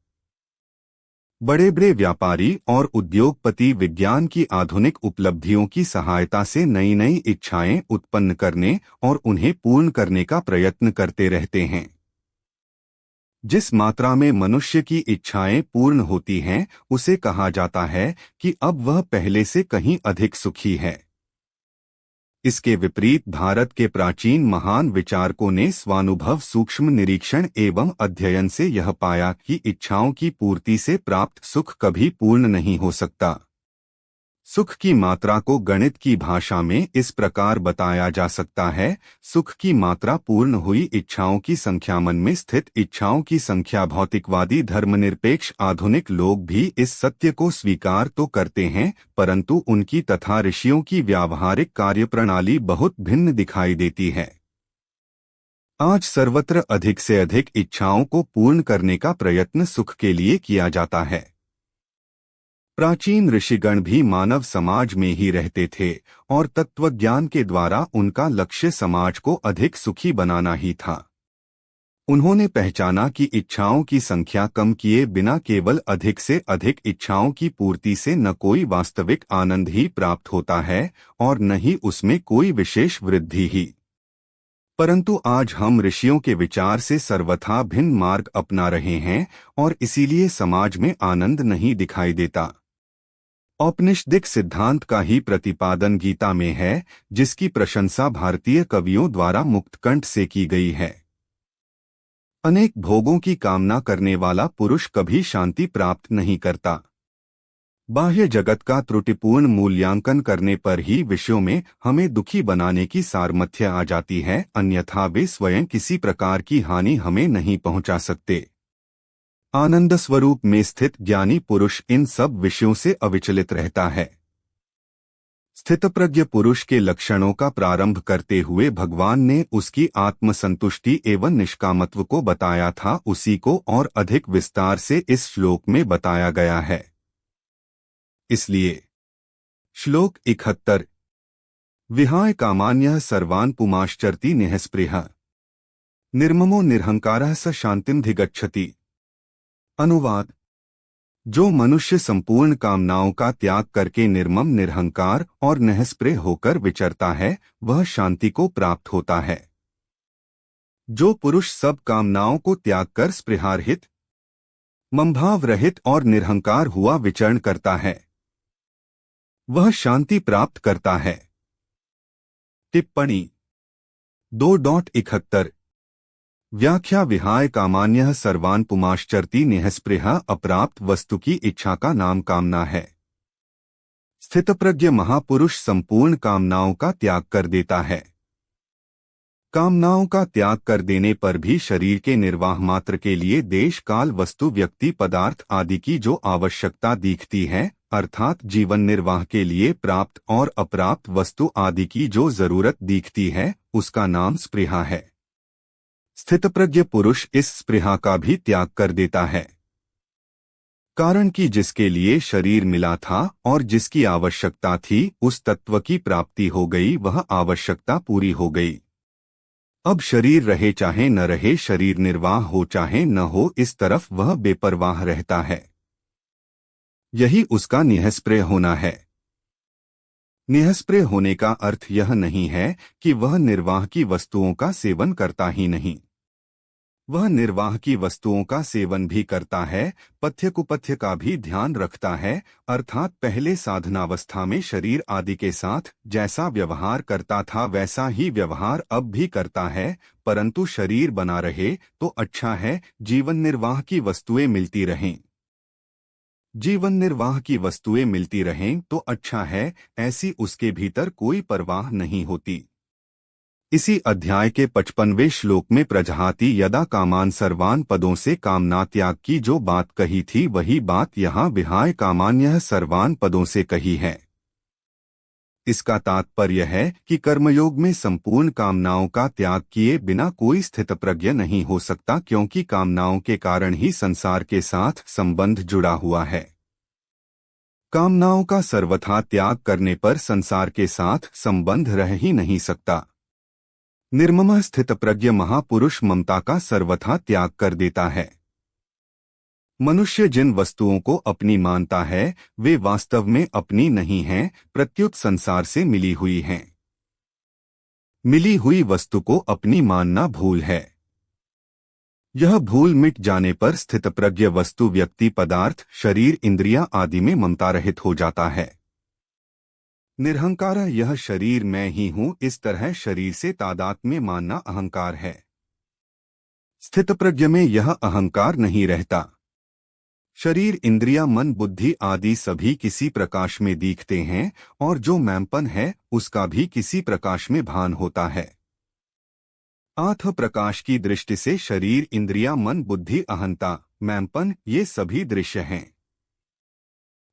बड़े बड़े व्यापारी और उद्योगपति विज्ञान की आधुनिक उपलब्धियों की सहायता से नई नई इच्छाएं उत्पन्न करने और उन्हें पूर्ण करने का प्रयत्न करते रहते हैं। जिस मात्रा में मनुष्य की इच्छाएं पूर्ण होती हैं, उसे कहा जाता है कि अब वह पहले से कहीं अधिक सुखी है। इसके विपरीत भारत के प्राचीन महान विचारकों ने स्वानुभव सूक्ष्म निरीक्षण एवं अध्ययन से यह पाया कि इच्छाओं की पूर्ति से प्राप्त सुख कभी पूर्ण नहीं हो सकता। सुख की मात्रा को गणित की भाषा में इस प्रकार बताया जा सकता है, सुख की मात्रा पूर्ण हुई इच्छाओं की संख्या। मन में स्थित इच्छाओं की संख्या। भौतिकवादी धर्मनिरपेक्ष आधुनिक लोग भी इस सत्य को स्वीकार तो करते हैं, परंतु उनकी तथा ऋषियों की व्यावहारिक कार्यप्रणाली बहुत भिन्न दिखाई देती है। आज सर्वत्र अधिक से अधिक इच्छाओं को पूर्ण करने का प्रयत्न सुख के लिए किया जाता है। प्राचीन ऋषिगण भी मानव समाज में ही रहते थे और तत्वज्ञान के द्वारा उनका लक्ष्य समाज को अधिक सुखी बनाना ही था। उन्होंने पहचाना कि इच्छाओं की संख्या कम किए बिना केवल अधिक से अधिक इच्छाओं की पूर्ति से न कोई वास्तविक आनंद ही प्राप्त होता है और न ही उसमें कोई विशेष वृद्धि ही। परंतु आज हम ऋषियों के विचार से सर्वथा भिन्न मार्ग अपना रहे हैं और इसीलिए समाज में आनंद नहीं दिखाई देता। औपनिषदिक सिद्धांत का ही प्रतिपादन गीता में है, जिसकी प्रशंसा भारतीय कवियों द्वारा मुक्तकंठ से की गई है। अनेक भोगों की कामना करने वाला पुरुष कभी शांति प्राप्त नहीं करता। बाह्य जगत का त्रुटिपूर्ण मूल्यांकन करने पर ही विषयों में हमें दुखी बनाने की सामर्थ्य आ जाती है, अन्यथा वे स्वयं किसी प्रकार की हानि हमें नहीं पहुंचा सकते। आनंद स्वरूप में स्थित ज्ञानी पुरुष इन सब विषयों से अविचलित रहता है। स्थितप्रज्ञ पुरुष के लक्षणों का प्रारंभ करते हुए भगवान ने उसकी आत्मसंतुष्टि एवं निष्कामत्व को बताया था, उसी को और अधिक विस्तार से इस श्लोक में बताया गया है। इसलिए श्लोक 71 विहाय कामान्यः सर्वान् पुमाश्चरति निःस्पृहः निर्ममो निरहंकारः स शान्तिमधिगच्छति। अनुवाद: जो मनुष्य संपूर्ण कामनाओं का त्याग करके निर्मम निरहंकार और निःस्पृह होकर विचरता है, वह शांति को प्राप्त होता है। जो पुरुष सब कामनाओं को त्याग कर स्पृहारहित, ममभाव रहित और निरहंकार हुआ विचरण करता है, वह शांति प्राप्त करता है। टिप्पणी 2.71 व्याख्या विहाय कामान्यः सर्वान् पुमाश्चरति निःस्पृहः अप्राप्त वस्तु की इच्छा का नाम कामना है। स्थितप्रज्ञ महापुरुष संपूर्ण कामनाओं का त्याग कर देता है। कामनाओं का त्याग कर देने पर भी शरीर के निर्वाह मात्र के लिए देश काल वस्तु व्यक्ति पदार्थ आदि की जो आवश्यकता दिखती है, अर्थात जीवन निर्वाह के लिए प्राप्त और अप्राप्त वस्तु आदि की जो जरूरत दिखती है, उसका नाम स्पृहा है। स्थितप्रज्ञ पुरुष इस स्पृहा का भी त्याग कर देता है, कारण कि जिसके लिए शरीर मिला था और जिसकी आवश्यकता थी, उस तत्व की प्राप्ति हो गई, वह आवश्यकता पूरी हो गई। अब शरीर रहे चाहे न रहे, शरीर निर्वाह हो चाहे न हो, इस तरफ वह बेपरवाह रहता है। यही उसका निःस्पृह होना है। निःस्पृह होने का अर्थ यह नहीं है कि वह निर्वाह की वस्तुओं का सेवन करता ही नहीं। वह निर्वाह की वस्तुओं का सेवन भी करता है, पथ्य कुपथ्य का भी ध्यान रखता है, अर्थात पहले साधनावस्था में शरीर आदि के साथ जैसा व्यवहार करता था वैसा ही व्यवहार अब भी करता है, परंतु शरीर बना रहे तो अच्छा है, जीवन निर्वाह की वस्तुएं मिलती रहें। जीवन निर्वाह की वस्तुएं मिलती रहें तो अच्छा है, ऐसी उसके भीतर कोई परवाह नहीं होती। इसी अध्याय के 55वें श्लोक में प्रजहाति यदा कामान सर्वान पदों से कामना त्याग की जो बात कही थी, वही बात यहाँ विहाय कामान्यः सर्वान पदों से कही है। इसका तात्पर्य है कि कर्मयोग में संपूर्ण कामनाओं का त्याग किए बिना कोई स्थितप्रज्ञ नहीं हो सकता, क्योंकि कामनाओं के कारण ही संसार के साथ संबंध जुड़ा हुआ है। कामनाओं का सर्वथा त्याग करने पर संसार के साथ संबंध रह ही नहीं सकता। निर्मम स्थित प्रज्ञ महापुरुष ममता का सर्वथा त्याग कर देता है। मनुष्य जिन वस्तुओं को अपनी मानता है वे वास्तव में अपनी नहीं हैं, प्रत्युत संसार से मिली हुई हैं। मिली हुई वस्तु को अपनी मानना भूल है। यह भूल मिट जाने पर स्थितप्रज्ञ वस्तु व्यक्ति पदार्थ शरीर इंद्रियां आदि में ममता रहित हो जाता है। निरहंकार यह शरीर मैं ही हूं इस तरह शरीर से तादात्म्य मानना अहंकार है। स्थितप्रज्ञ में यह अहंकार नहीं रहता। शरीर इंद्रिया मन बुद्धि आदि सभी किसी प्रकाश में दिखते हैं और जो मैंपन है उसका भी किसी प्रकाश में भान होता है। आठ प्रकाश की दृष्टि से शरीर इंद्रिया मन बुद्धि अहंता मैंपन ये सभी दृश्य हैं।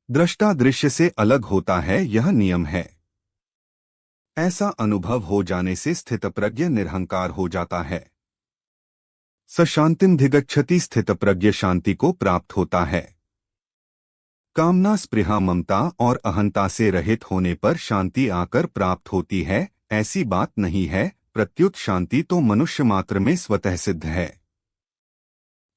दृष्टा दृश्य से अलग होता है, यह नियम है। ऐसा अनुभव हो जाने से स्थितप्रज्ञ निरहंकार हो जाता है। स शांतिम धिगच्छति स्थितप्रज्ञ शांति को प्राप्त होता है। कामना स्पृहा ममता और अहंता से रहित होने पर शांति आकर प्राप्त होती है, ऐसी बात नहीं है। प्रत्युत शांति तो मनुष्य मात्र में स्वतः सिद्ध है।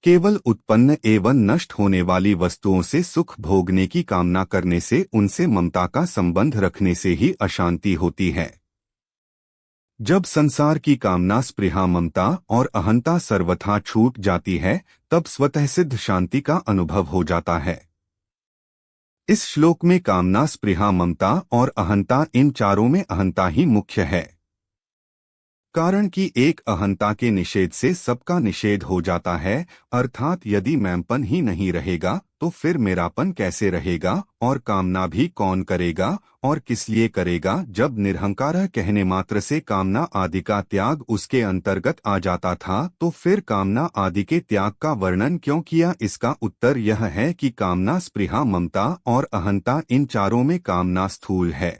केवल उत्पन्न एवं नष्ट होने वाली वस्तुओं से सुख भोगने की कामना करने से उनसे ममता का संबंध रखने से ही अशांति होती है। जब संसार की कामना स्पृहा ममता और अहंता सर्वथा छूट जाती है तब स्वतः सिद्ध शांति का अनुभव हो जाता है। इस श्लोक में कामना स्पृहा ममता और अहंता इन चारों में अहंता ही मुख्य है। कारण कि एक अहंता के निषेध से सबका निषेध हो जाता है, अर्थात यदि मैंपन ही नहीं रहेगा तो फिर मेरापन कैसे रहेगा और कामना भी कौन करेगा और किस लिए करेगा। जब निरहंकार कहने मात्र से कामना आदि का त्याग उसके अंतर्गत आ जाता था तो फिर कामना आदि के त्याग का वर्णन क्यों किया। इसका उत्तर यह है कि कामना स्पृहा ममता और अहंता इन चारों में कामना स्थूल है,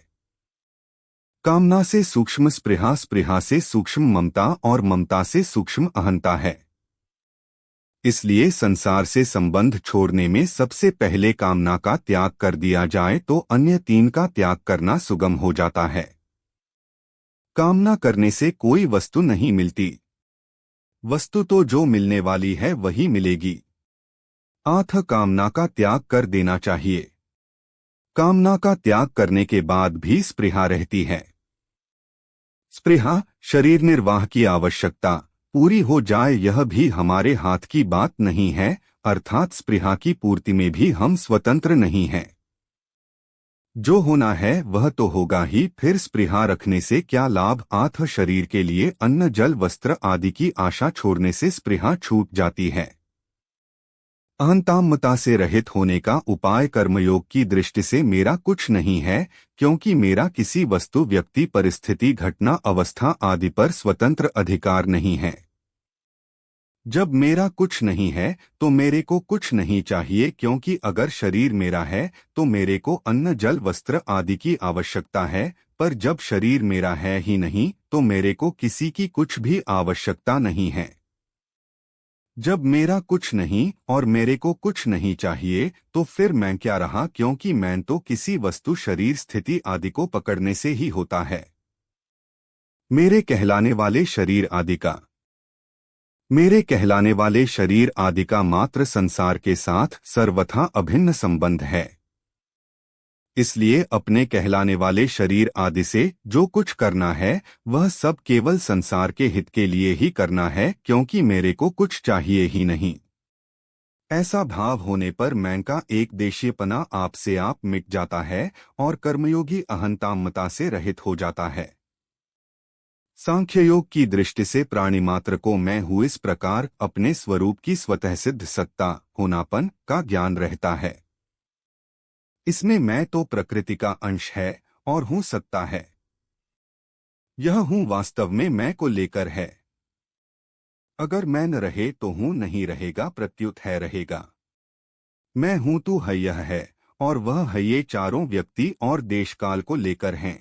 कामना से सूक्ष्म स्पृहा, स्पृहा से सूक्ष्म ममता और ममता से सूक्ष्म अहंता है। इसलिए संसार से संबंध छोड़ने में सबसे पहले कामना का त्याग कर दिया जाए तो अन्य तीन का त्याग करना सुगम हो जाता है। कामना करने से कोई वस्तु नहीं मिलती, वस्तु तो जो मिलने वाली है वही मिलेगी। आठ कामना का त्याग कर देना चाहिए। कामना का त्याग करने के बाद भी स्पृहा रहती है। स्पृहा शरीर निर्वाह की आवश्यकता पूरी हो जाए यह भी हमारे हाथ की बात नहीं है, अर्थात स्पृहा की पूर्ति में भी हम स्वतंत्र नहीं हैं। जो होना है वह तो होगा ही, फिर स्पृहा रखने से क्या लाभ। आठ शरीर के लिए अन्न जल वस्त्र आदि की आशा छोड़ने से स्पृहा छूट जाती है। अहंतामता से रहित होने का उपाय कर्मयोग की दृष्टि से मेरा कुछ नहीं है, क्योंकि मेरा किसी वस्तु व्यक्ति परिस्थिति घटना अवस्था आदि पर स्वतंत्र अधिकार नहीं है। जब मेरा कुछ नहीं है तो मेरे को कुछ नहीं चाहिए, क्योंकि अगर शरीर मेरा है तो मेरे को अन्न जल वस्त्र आदि की आवश्यकता है, पर जब शरीर मेरा है ही नहीं तो मेरे को किसी की कुछ भी आवश्यकता नहीं है। जब मेरा कुछ नहीं और मेरे को कुछ नहीं चाहिए तो फिर मैं क्या रहा, क्योंकि मैं तो किसी वस्तु शरीर स्थिति आदि को पकड़ने से ही होता है। मेरे कहलाने वाले शरीर आदि का मेरे कहलाने वाले शरीर आदि का मात्र संसार के साथ सर्वथा अभिन्न संबंध है। इसलिए अपने कहलाने वाले शरीर आदि से जो कुछ करना है वह सब केवल संसार के हित के लिए ही करना है, क्योंकि मेरे को कुछ चाहिए ही नहीं। ऐसा भाव होने पर मैं का एक देशीयपना आप से आप मिट जाता है और कर्मयोगी अहंतामता से रहित हो जाता है। सांख्य योग की दृष्टि से प्राणी मात्र को मैं हूँ इस प्रकार अपने स्वरूप की स्वतः सिद्ध सत्ता होनापन का ज्ञान रहता है। इसमें मैं तो प्रकृति का अंश है और हूँ सत्ता है। यह हूँ वास्तव में मैं को लेकर है। अगर मैं न रहे तो हूँ नहीं रहेगा, प्रत्युत है रहेगा। मैं हूँ तू है यह है और वह है ये चारों व्यक्ति और देशकाल को लेकर हैं।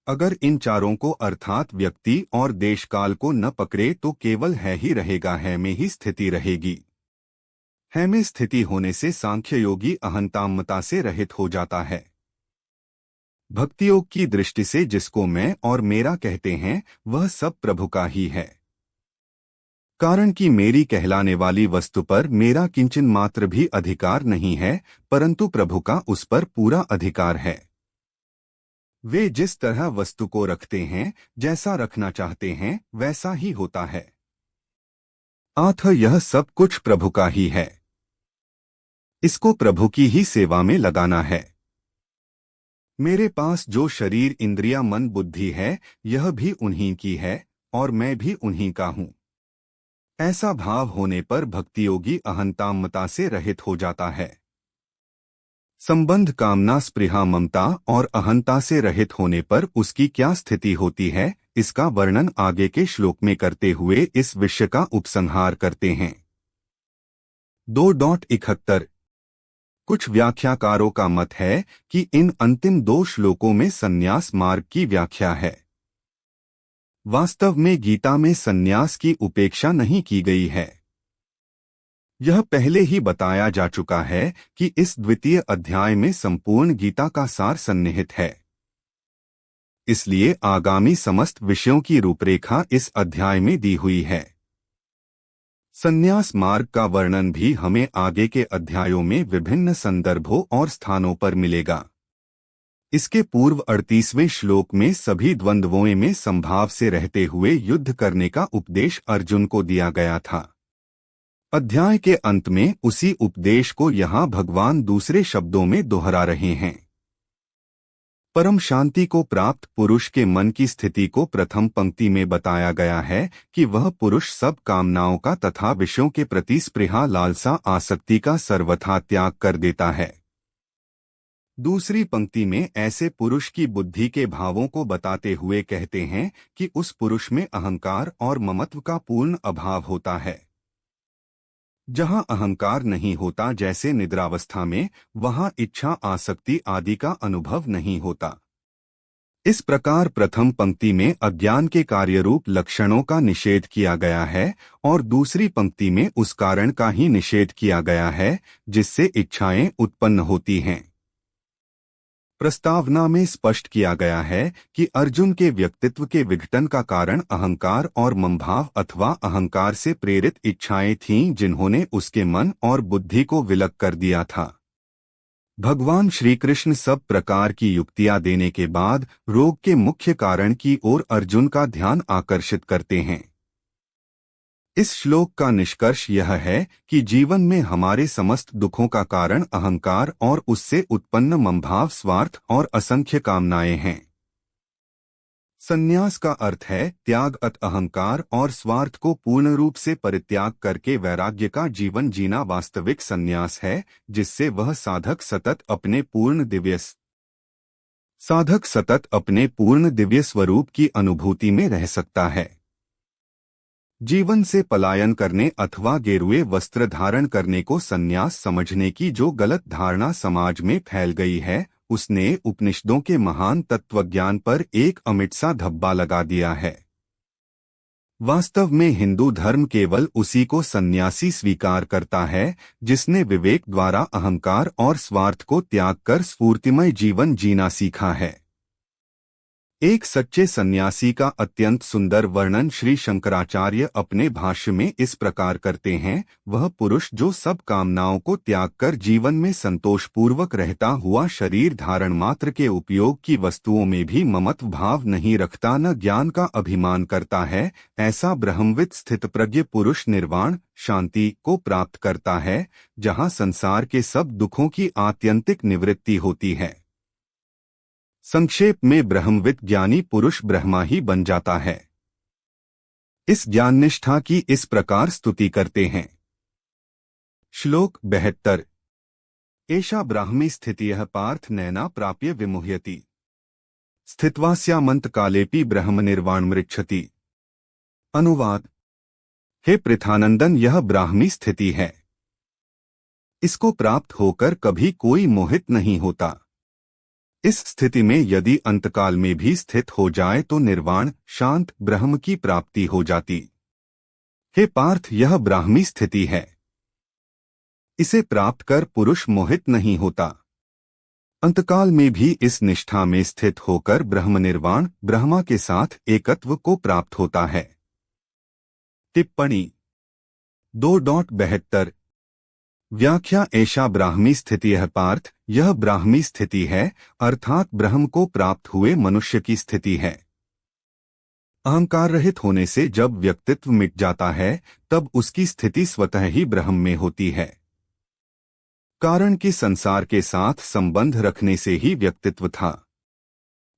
अगर इन चारों को अर्थात व्यक्ति और देशकाल को न पकड़े तो केवल है ही रहेगा, है में ही स्थिति रहेगी। है में स्थिति होने से सांख्य योगी अहंतामता से रहित हो जाता है। भक्ति योग की दृष्टि से जिसको मैं और मेरा कहते हैं वह सब प्रभु का ही है, कारण कि मेरी कहलाने वाली वस्तु पर मेरा किंचन मात्र भी अधिकार नहीं है, परंतु प्रभु का उस पर पूरा अधिकार है। वे जिस तरह वस्तु को रखते हैं, जैसा रखना चाहते हैं वैसा ही होता है। अतः यह सब कुछ प्रभु का ही है, इसको प्रभु की ही सेवा में लगाना है। मेरे पास जो शरीर इंद्रिया मन बुद्धि है यह भी उन्हीं की है और मैं भी उन्हीं का हूँ। ऐसा भाव होने पर भक्ति योगी अहंतामता से रहित हो जाता है। संबंध कामना स्पृहा ममता और अहंता से रहित होने पर उसकी क्या स्थिति होती है, इसका वर्णन आगे के श्लोक में करते हुए इस विषय का उपसंहार करते हैं। 2.71 कुछ व्याख्याकारों का मत है कि इन अंतिम 2 श्लोकों में संन्यास मार्ग की व्याख्या है। वास्तव में गीता में संन्यास की उपेक्षा नहीं की गई है। यह पहले ही बताया जा चुका है कि इस द्वितीय अध्याय में संपूर्ण गीता का सार सन्निहित है। इसलिए आगामी समस्त विषयों की रूपरेखा इस अध्याय में दी हुई है। संन्यास मार्ग का वर्णन भी हमें आगे के अध्यायों में विभिन्न संदर्भों और स्थानों पर मिलेगा। इसके पूर्व 38वें श्लोक में सभी द्वंद्वों में संभाव से रहते हुए युद्ध करने का उपदेश अर्जुन को दिया गया था। अध्याय के अंत में उसी उपदेश को यहाँ भगवान दूसरे शब्दों में दोहरा रहे हैं। परम शांति को प्राप्त पुरुष के मन की स्थिति को प्रथम पंक्ति में बताया गया है कि वह पुरुष सब कामनाओं का तथा विषयों के प्रति स्पृहा लालसा आसक्ति का सर्वथा त्याग कर देता है। दूसरी पंक्ति में ऐसे पुरुष की बुद्धि के भावों को बताते हुए कहते हैं कि उस पुरुष में अहंकार और ममत्व का पूर्ण अभाव होता है। जहां अहंकार नहीं होता जैसे निद्रावस्था में, वहां इच्छा आसक्ति आदि का अनुभव नहीं होता। इस प्रकार प्रथम पंक्ति में अज्ञान के कार्यरूप लक्षणों का निषेध किया गया है और दूसरी पंक्ति में उस कारण का ही निषेध किया गया है जिससे इच्छाएं उत्पन्न होती हैं। प्रस्तावना में स्पष्ट किया गया है कि अर्जुन के व्यक्तित्व के विघटन का कारण अहंकार और ममभाव अथवा अहंकार से प्रेरित इच्छाएं थीं जिन्होंने उसके मन और बुद्धि को विलग कर दिया था। भगवान श्री कृष्ण सब प्रकार की युक्तियां देने के बाद रोग के मुख्य कारण की ओर अर्जुन का ध्यान आकर्षित करते हैं। इस श्लोक का निष्कर्ष यह है कि जीवन में हमारे समस्त दुखों का कारण अहंकार और उससे उत्पन्न ममभाव स्वार्थ और असंख्य कामनाएं हैं। संन्यास का अर्थ है त्याग अहंकार और स्वार्थ को पूर्ण रूप से परित्याग करके वैराग्य का जीवन जीना वास्तविक संन्यास है, जिससे वह साधक सतत अपने पूर्ण दिव्य स्वरूप की अनुभूति में रह सकता है। जीवन से पलायन करने अथवा गेरुए वस्त्र धारण करने को संन्यास समझने की जो गलत धारणा समाज में फैल गई है, उसने उपनिषदों के महान तत्वज्ञान पर एक अमिट सा धब्बा लगा दिया है। वास्तव में हिंदू धर्म केवल उसी को सन्यासी स्वीकार करता है जिसने विवेक द्वारा अहंकार और स्वार्थ को त्याग कर स्फूर्तिमय जीवन जीना सीखा है। एक सच्चे सन्यासी का अत्यंत सुंदर वर्णन श्री शंकराचार्य अपने भाष्य में इस प्रकार करते हैं। वह पुरुष जो सब कामनाओं को त्याग कर जीवन में संतोषपूर्वक रहता हुआ शरीर धारण मात्र के उपयोग की वस्तुओं में भी ममत्व भाव नहीं रखता, न ज्ञान का अभिमान करता है, ऐसा ब्रह्मविद स्थितप्रज्ञ पुरुष निर्वाण शांति को प्राप्त करता है, जहाँ संसार के सब दुखों की आत्यंतिक निवृत्ति होती है। संक्षेप में ब्रह्मविद ज्ञानी पुरुष ब्रह्मा ही बन जाता है। इस ज्ञाननिष्ठा की इस प्रकार स्तुति करते हैं। श्लोक 72 एषा ब्राह्मी स्थितियः पार्थ नैना प्राप्य विमुह्यति स्थित्वास्यामंत कालेपि ब्रह्म निर्वाणमृच्छति। अनुवाद हे पृथानंदन, यह ब्राह्मी स्थिति है। इसको प्राप्त होकर कभी कोई मोहित नहीं होता। इस स्थिति में यदि अंतकाल में भी स्थित हो जाए तो निर्वाण शांत ब्रह्म की प्राप्ति हो जाती। हे पार्थ, यह ब्राह्मी स्थिति है। इसे प्राप्त कर पुरुष मोहित नहीं होता। अंतकाल में भी इस निष्ठा में स्थित होकर ब्रह्म निर्वाण ब्रह्मा के साथ एकत्व को प्राप्त होता है। टिप्पणी 2.72 व्याख्या ऐशा ब्राह्मी स्थिति है पार्थ, यह ब्राह्मी स्थिति है अर्थात ब्रह्म को प्राप्त हुए मनुष्य की स्थिति है। अहंकार रहित होने से जब व्यक्तित्व मिट जाता है तब उसकी स्थिति स्वतः ही ब्रह्म में होती है। कारण कि संसार के साथ संबंध रखने से ही व्यक्तित्व था।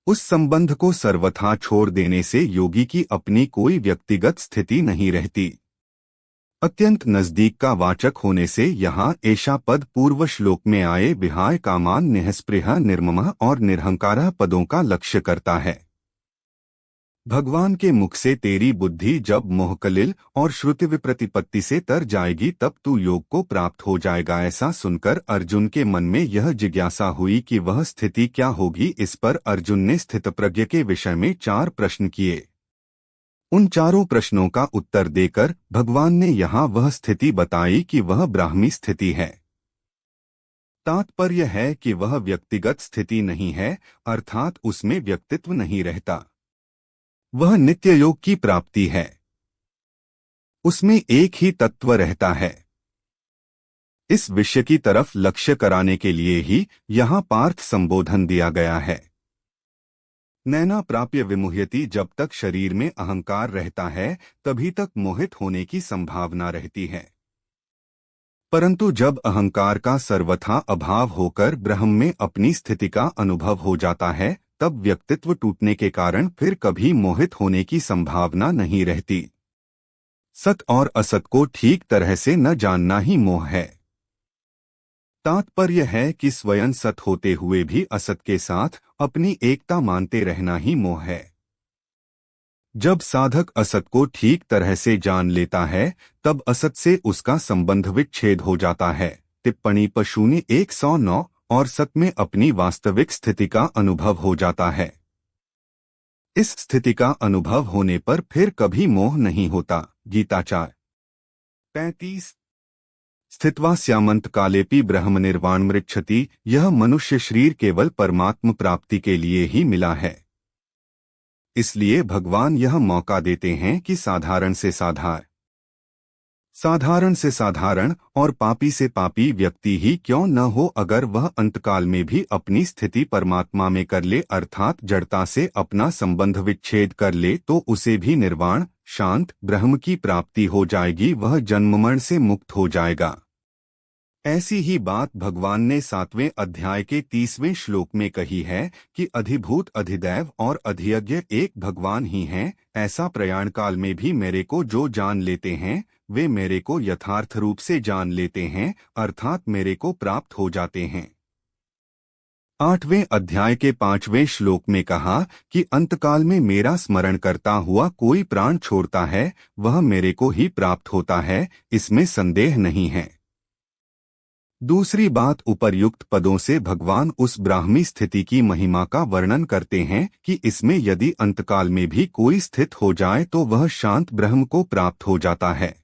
उस संबंध को सर्वथा छोड़ देने से योगी की अपनी कोई व्यक्तिगत स्थिति नहीं रहती। अत्यंत नजदीक का वाचक होने से यहाँ ऐशा पद पूर्व श्लोक में आए विहाय कामान निःस्पृह निर्ममः और निरहंकारः पदों का लक्ष्य करता है। भगवान के मुख से तेरी बुद्धि जब मोहकलिल और श्रुति विप्रतिपत्ति से तर जाएगी तब तू योग को प्राप्त हो जाएगा। ऐसा सुनकर अर्जुन के मन में यह जिज्ञासा हुई कि वह स्थिति क्या होगी। इस पर अर्जुन ने स्थितप्रज्ञ के विषय में 4 प्रश्न किए। उन चारों प्रश्नों का उत्तर देकर भगवान ने यहाँ वह स्थिति बताई कि वह ब्राह्मी स्थिति है। तात्पर्य है कि वह व्यक्तिगत स्थिति नहीं है, अर्थात उसमें व्यक्तित्व नहीं रहता। वह नित्य योग की प्राप्ति है। उसमें एक ही तत्व रहता है। इस विषय की तरफ लक्ष्य कराने के लिए ही यहाँ पार्थ संबोधन दिया गया है। नैना प्राप्य विमुह्यति, जब तक शरीर में अहंकार रहता है तभी तक मोहित होने की संभावना रहती है, परंतु जब अहंकार का सर्वथा अभाव होकर ब्रह्म में अपनी स्थिति का अनुभव हो जाता है तब व्यक्तित्व टूटने के कारण फिर कभी मोहित होने की संभावना नहीं रहती। सत और असत को ठीक तरह से न जानना ही मोह है। तात्पर्य है कि स्वयं सत होते हुए भी असत के साथ अपनी एकता मानते रहना ही मोह है। जब साधक असत को ठीक तरह से जान लेता है तब असत से उसका संबंध विच्छेद हो जाता है। टिप्पणी पशून्य 109 और सत में अपनी वास्तविक स्थिति का अनुभव हो जाता है। इस स्थिति का अनुभव होने पर फिर कभी मोह नहीं होता। गीताचार 35 स्थित्वा स्यामंत कालेपि ब्रह्म निर्वाण मृच्छति, यह मनुष्य शरीर केवल परमात्म प्राप्ति के लिए ही मिला है। इसलिए भगवान यह मौका देते हैं कि साधारण से साधारण और पापी से पापी व्यक्ति ही क्यों न हो, अगर वह अंतकाल में भी अपनी स्थिति परमात्मा में कर ले अर्थात जड़ता से अपना संबंध विच्छेद कर ले तो उसे भी निर्वाण शांत ब्रह्म की प्राप्ति हो जाएगी। वह जन्ममरण से मुक्त हो जाएगा। ऐसी ही बात भगवान ने 7वें अध्याय के 30वें श्लोक में कही है कि अधिभूत अधिदैव और अधियज्ञ एक भगवान ही हैं। ऐसा प्रयाण काल में भी मेरे को जो जान लेते हैं वे मेरे को यथार्थ रूप से जान लेते हैं अर्थात मेरे को प्राप्त हो जाते हैं। 8वें अध्याय के 5वें श्लोक में कहा कि अंतकाल में मेरा स्मरण करता हुआ कोई प्राण छोड़ता है वह मेरे को ही प्राप्त होता है, इसमें संदेह नहीं है। दूसरी बात, उपर्युक्त पदों से भगवान उस ब्राह्मी स्थिति की महिमा का वर्णन करते हैं कि इसमें यदि अंतकाल में भी कोई स्थित हो जाए तो वह शांत ब्रह्म को प्राप्त हो जाता है।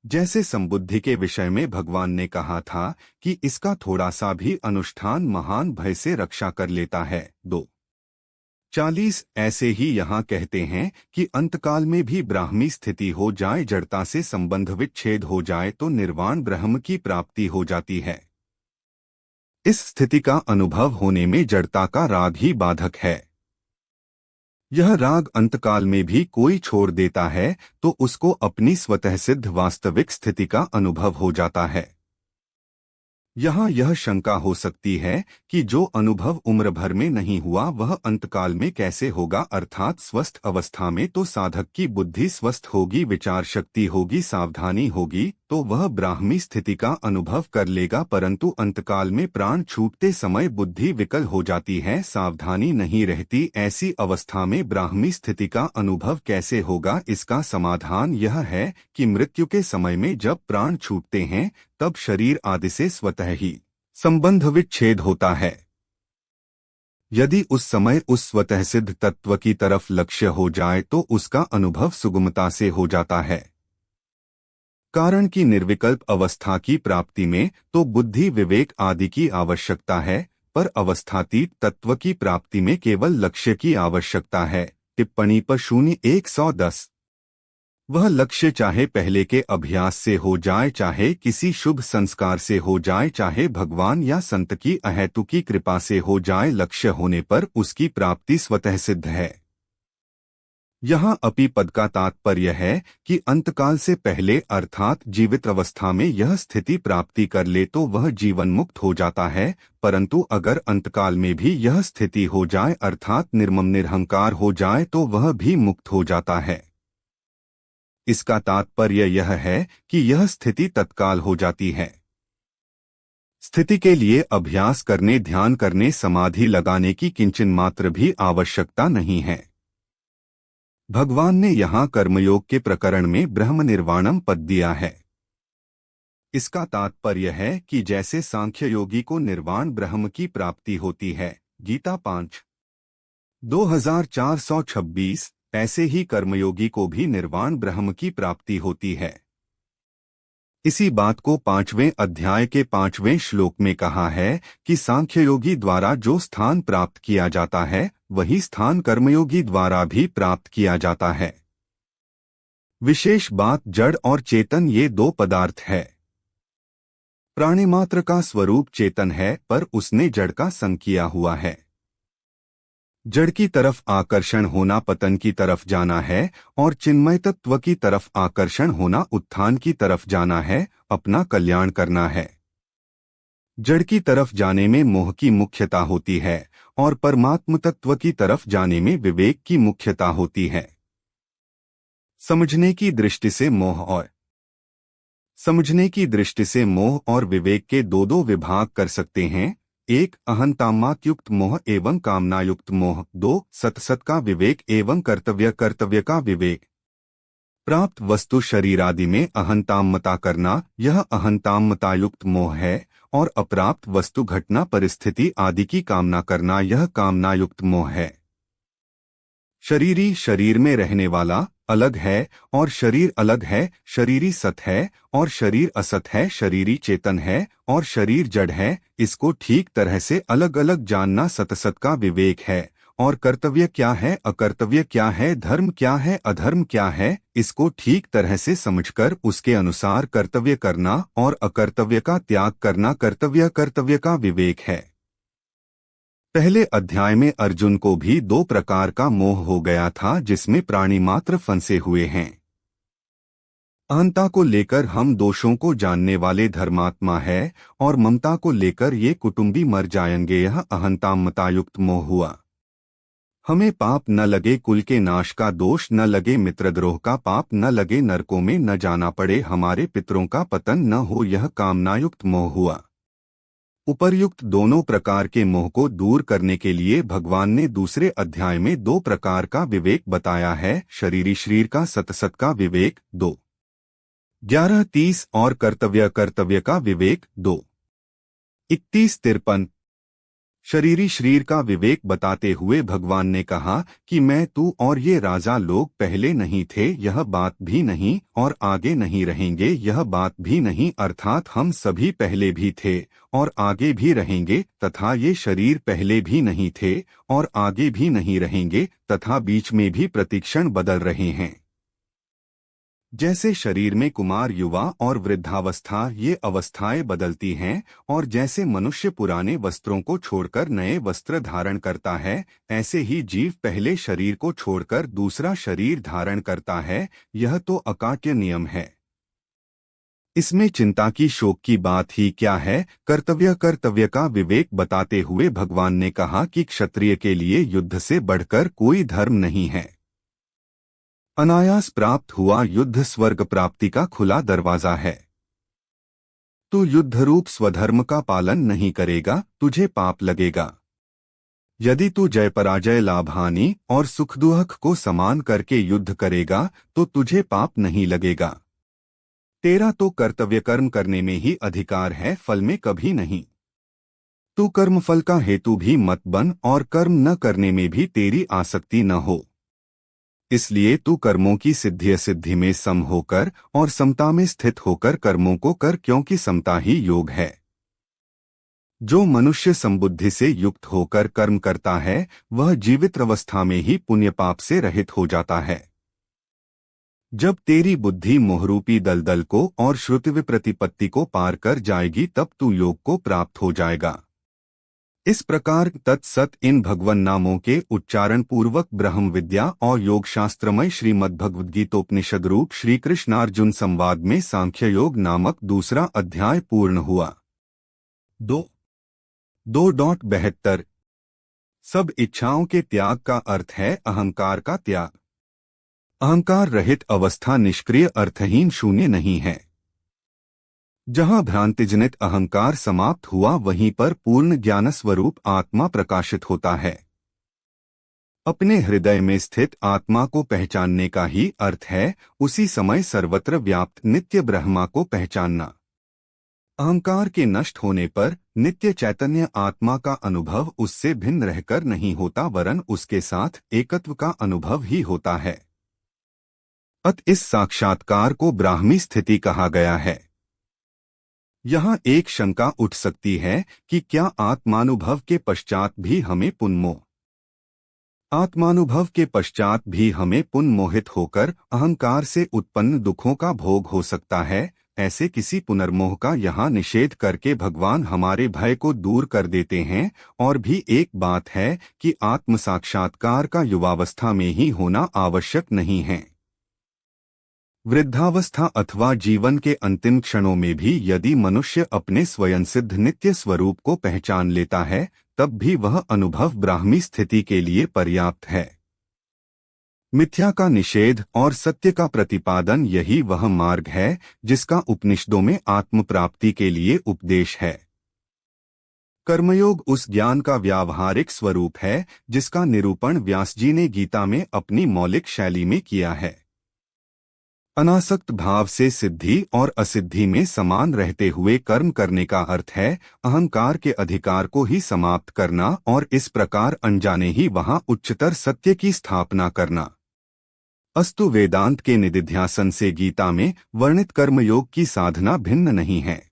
जैसे संबुद्धि के विषय में भगवान ने कहा था कि इसका थोड़ा सा भी अनुष्ठान महान भय से रक्षा कर लेता है। 2:40 ऐसे ही यहाँ कहते हैं कि अंतकाल में भी ब्राह्मी स्थिति हो जाए, जड़ता से संबंध विच्छेद हो जाए तो निर्वाण ब्रह्म की प्राप्ति हो जाती है। इस स्थिति का अनुभव होने में जड़ता का राग ही बाधक है। यह राग अंतकाल में भी कोई छोड़ देता है तो उसको अपनी स्वतः सिद्ध वास्तविक स्थिति का अनुभव हो जाता है। यहाँ यह शंका हो सकती है कि जो अनुभव उम्र भर में नहीं हुआ वह अंतकाल में कैसे होगा, अर्थात स्वस्थ अवस्था में तो साधक की बुद्धि स्वस्थ होगी, विचार शक्ति होगी, सावधानी होगी तो वह ब्राह्मी स्थिति का अनुभव कर लेगा, परंतु अंतकाल में प्राण छूटते समय बुद्धि विकल हो जाती है, सावधानी नहीं रहती। ऐसी अवस्था में ब्राह्मी स्थिति का अनुभव कैसे होगा? इसका समाधान यह है कि मृत्यु के समय में जब प्राण छूटते हैं तब शरीर आदि से स्वतः ही संबंध विच्छेद होता है। यदि उस समय उस स्वतः सिद्ध तत्व की तरफ लक्ष्य हो जाए तो उसका अनुभव सुगमता से हो जाता है। कारण की निर्विकल्प अवस्था की प्राप्ति में तो बुद्धि विवेक आदि की आवश्यकता है, पर अवस्थातीत तत्व की प्राप्ति में केवल लक्ष्य की आवश्यकता है। टिप्पणी पर 0110। वह लक्ष्य चाहे पहले के अभ्यास से हो जाए, चाहे किसी शुभ संस्कार से हो जाए, चाहे भगवान या संत की अहेतुकी कृपा से हो जाए, लक्ष्य होने पर उसकी प्राप्ति स्वतः सिद्ध है। यहाँ अपि पद का तात्पर्य है कि अंतकाल से पहले अर्थात जीवित अवस्था में यह स्थिति प्राप्ति कर ले तो वह जीवन मुक्त हो जाता है, परंतु अगर अंतकाल में भी यह स्थिति हो जाए अर्थात निर्मम निरहंकार हो जाए तो वह भी मुक्त हो जाता है। इसका तात्पर्य यह है कि यह स्थिति तत्काल हो जाती है। स्थिति के लिए अभ्यास करने, ध्यान करने, समाधि लगाने की किंचन मात्र भी आवश्यकता नहीं है। भगवान ने यहाँ कर्मयोग के प्रकरण में ब्रह्म निर्वाणम पद दिया है। इसका तात्पर्य है कि जैसे सांख्य योगी को निर्वाण ब्रह्म की प्राप्ति होती है, गीता 5:2426, ऐसे ही कर्मयोगी को भी निर्वाण ब्रह्म की प्राप्ति होती है। इसी बात को 5वें अध्याय के 5वें श्लोक में कहा है कि सांख्य योगी द्वारा जो स्थान प्राप्त किया जाता है वही स्थान कर्मयोगी द्वारा भी प्राप्त किया जाता है। विशेष बात जड़ और चेतन ये दो पदार्थ है। प्राणी मात्र का स्वरूप चेतन है, पर उसने जड़ का संग किया हुआ है। जड़ की तरफ आकर्षण होना पतन की तरफ जाना है और चिन्मय तत्व की तरफ आकर्षण होना उत्थान की तरफ जाना है, अपना कल्याण करना है। जड़ की तरफ जाने में मोह की मुख्यता होती है और परमात्म तत्व की तरफ जाने में विवेक की मुख्यता होती है। समझने की दृष्टि से मोह और विवेक के दो विभाग कर सकते हैं। 1 अहंतामात्युक्त मोह एवं कामनायुक्त मोह, 2 सत का विवेक एवं कर्तव्य का विवेक। प्राप्त वस्तु शरीर आदि में अहंतामता करना, यह अहंतामतायुक्त मोह है, और अप्राप्त वस्तु घटना परिस्थिति आदि की कामना करना, यह कामनायुक्त मोह है। शरीरी शरीर में रहने वाला अलग है और शरीर अलग है, शरीरी सत है और शरीर असत है, शरीरी चेतन है और शरीर जड़ है। इसको ठीक तरह से अलग अलग जानना सतसत का विवेक है। और कर्तव्य क्या है, अकर्तव्य क्या है, धर्म क्या है, अधर्म क्या है, इसको ठीक तरह से समझकर उसके अनुसार कर्तव्य करना और अकर्तव्य का त्याग करना कर्तव्य का विवेक है। पहले अध्याय में अर्जुन को भी 2 प्रकार का मोह हो गया था जिसमें प्राणी मात्र फंसे हुए हैं। अहंता को लेकर हम दोषों को जानने वाले धर्मात्मा है और ममता को लेकर ये कुटुंबी मर जाएंगे, यह अहंतामतायुक्त मोह हुआ। हमें पाप न लगे, कुल के नाश का दोष न लगे, मित्रद्रोह का पाप न लगे, नरकों में न जाना पड़े, हमारे पितरों का पतन न हो, यह कामनायुक्त मोह हुआ। उपर्युक्त दोनों प्रकार के मोह को दूर करने के लिए भगवान ने दूसरे अध्याय में 2 प्रकार का विवेक बताया है, शरीरी शरीर का सतसत का विवेक 2:11-30 और कर्तव्य का विवेक 2:31-53। शरीरी शरीर का विवेक बताते हुए भगवान ने कहा कि मैं, तू और ये राजा लोग पहले नहीं थे, यह बात भी नहीं, और आगे नहीं रहेंगे, यह बात भी नहीं, अर्थात हम सभी पहले भी थे और आगे भी रहेंगे, तथा ये शरीर पहले भी नहीं थे और आगे भी नहीं रहेंगे, तथा बीच में भी प्रतिक्षण बदल रहे हैं। जैसे शरीर में कुमार, युवा और वृद्धावस्था ये अवस्थाएं बदलती हैं, और जैसे मनुष्य पुराने वस्त्रों को छोड़कर नए वस्त्र धारण करता है, ऐसे ही जीव पहले शरीर को छोड़कर दूसरा शरीर धारण करता है। यह तो अकाट्य नियम है। इसमें चिंता की, शोक की बात ही क्या है। कर्तव्य का विवेक बताते हुए भगवान ने कहा कि क्षत्रिय के लिए युद्ध से बढ़कर कोई धर्म नहीं है। अनायास प्राप्त हुआ युद्ध स्वर्ग प्राप्ति का खुला दरवाजा है। तू युद्धरूप स्वधर्म का पालन नहीं करेगा, तुझे पाप लगेगा। यदि तू जय पराजय, लाभ हानि और सुख दुख को समान करके युद्ध करेगा तो तुझे पाप नहीं लगेगा। तेरा तो कर्तव्य कर्म करने में ही अधिकार है, फल में कभी नहीं। तू कर्मफल का हेतु भी मत बन और कर्म न करने में भी तेरी आसक्ति न हो। इसलिए तू कर्मों की सिद्धि असिद्धि में सम होकर और समता में स्थित होकर कर्मों को कर, क्योंकि समता ही योग है। जो मनुष्य समबुद्धि से युक्त होकर कर्म करता है वह जीवित अवस्था में ही पुण्य पाप से रहित हो जाता है। जब तेरी बुद्धि मोहरूपी दलदल को और श्रुतिव प्रतिपत्ति को पार कर जाएगी तब तू योग को प्राप्त हो जाएगा। इस प्रकार तत्सत इन भगवन नामों के उच्चारण पूर्वक ब्रह्म विद्या और योग शास्त्रमय श्रीमद्भगवद्गीतोपनिषद रूप श्री कृष्णार्जुन संवाद में सांख्य योग नामक दूसरा अध्याय पूर्ण हुआ। 2.72 सब इच्छाओं के त्याग का अर्थ है अहंकार का त्याग। अहंकार रहित अवस्था निष्क्रिय अर्थहीन शून्य नहीं है। जहां भ्रांतिजनित अहंकार समाप्त हुआ वहीं पर पूर्ण ज्ञान स्वरूप आत्मा प्रकाशित होता है। अपने हृदय में स्थित आत्मा को पहचानने का ही अर्थ है उसी समय सर्वत्र व्याप्त नित्य ब्रह्मा को पहचानना। अहंकार के नष्ट होने पर नित्य चैतन्य आत्मा का अनुभव उससे भिन्न रहकर नहीं होता वरन उसके साथ एकत्व का अनुभव ही होता है। अत इस साक्षात्कार को ब्राह्मी स्थिति कहा गया है। यहाँ एक शंका उठ सकती है कि क्या आत्मानुभव के पश्चात भी हमें पुनर्मोहित होकर अहंकार से उत्पन्न दुखों का भोग हो सकता है? ऐसे किसी पुनर्मोह का यहाँ निषेध करके भगवान हमारे भय को दूर कर देते हैं। और भी एक बात है कि आत्म साक्षात्कार का युवावस्था में ही होना आवश्यक नहीं है। वृद्धावस्था अथवा जीवन के अंतिम क्षणों में भी यदि मनुष्य अपने स्वयं सिद्ध नित्य स्वरूप को पहचान लेता है तब भी वह अनुभव ब्राह्मी स्थिति के लिए पर्याप्त है। मिथ्या का निषेध और सत्य का प्रतिपादन यही वह मार्ग है जिसका उपनिषदों में आत्म प्राप्ति के लिए उपदेश है। कर्मयोग उस ज्ञान का व्यावहारिक स्वरूप है जिसका निरूपण व्यास जी ने गीता में अपनी मौलिक शैली में किया है। अनासक्त भाव से सिद्धि और असिद्धि में समान रहते हुए कर्म करने का अर्थ है अहंकार के अधिकार को ही समाप्त करना और इस प्रकार अनजाने ही वहां उच्चतर सत्य की स्थापना करना। अस्तु वेदांत के निदिध्यासन से गीता में वर्णित कर्मयोग की साधना भिन्न नहीं है,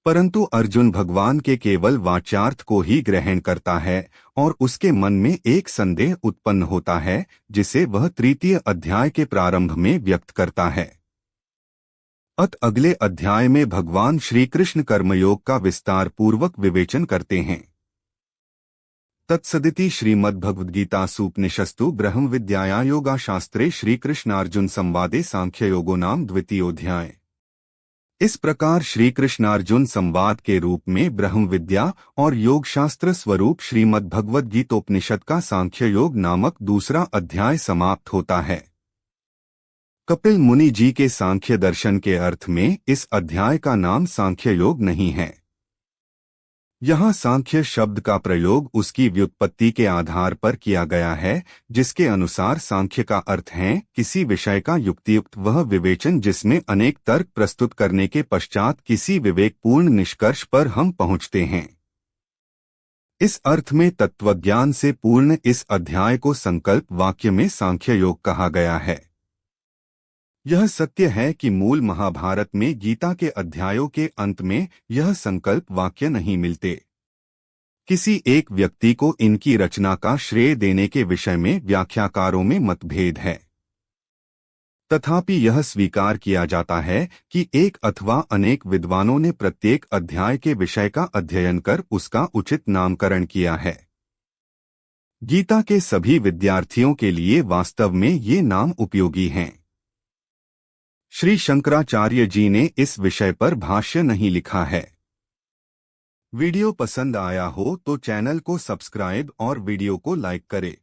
परंतु अर्जुन भगवान के केवल वाच्यार्थ को ही ग्रहण करता है और उसके मन में एक संदेह उत्पन्न होता है जिसे वह तृतीय अध्याय के प्रारंभ में व्यक्त करता है। अत अगले अध्याय में भगवान श्री कृष्ण कर्मयोग का विस्तार पूर्वक विवेचन करते हैं। तत्सदिति श्रीमद्भगवद्गीतासूपनिषत्सु ब्रह्म विद्याया योगाशास्त्रे श्रीकृष्णार्जुन संवादे सांख्ययोगो नाम द्वितीयोऽध्याय। इस प्रकार श्री कृष्णार्जुन संवाद के रूप में ब्रह्म विद्या और योग शास्त्र स्वरूप श्रीमद्भगवद्गीतोपनिषद का सांख्य योग नामक दूसरा अध्याय समाप्त होता है। कपिल मुनि जी के सांख्य दर्शन के अर्थ में इस अध्याय का नाम सांख्य योग नहीं है। यहाँ सांख्य शब्द का प्रयोग उसकी व्युत्पत्ति के आधार पर किया गया है जिसके अनुसार सांख्य का अर्थ है किसी विषय का युक्तियुक्त वह विवेचन जिसमें अनेक तर्क प्रस्तुत करने के पश्चात किसी विवेकपूर्ण निष्कर्ष पर हम पहुँचते हैं। इस अर्थ में तत्वज्ञान से पूर्ण इस अध्याय को संकल्प वाक्य में सांख्य योग कहा गया है। यह सत्य है कि मूल महाभारत में गीता के अध्यायों के अंत में यह संकल्प वाक्य नहीं मिलते। किसी एक व्यक्ति को इनकी रचना का श्रेय देने के विषय में व्याख्याकारों में मतभेद है। तथापि यह स्वीकार किया जाता है कि एक अथवा अनेक विद्वानों ने प्रत्येक अध्याय के विषय का अध्ययन कर उसका उचित नामकरण किया है। गीता के सभी विद्यार्थियों के लिए वास्तव में ये नाम उपयोगी हैं। श्री शंकराचार्य जी ने इस विषय पर भाष्य नहीं लिखा है। वीडियो पसंद आया हो तो चैनल को सब्सक्राइब और वीडियो को लाइक करें।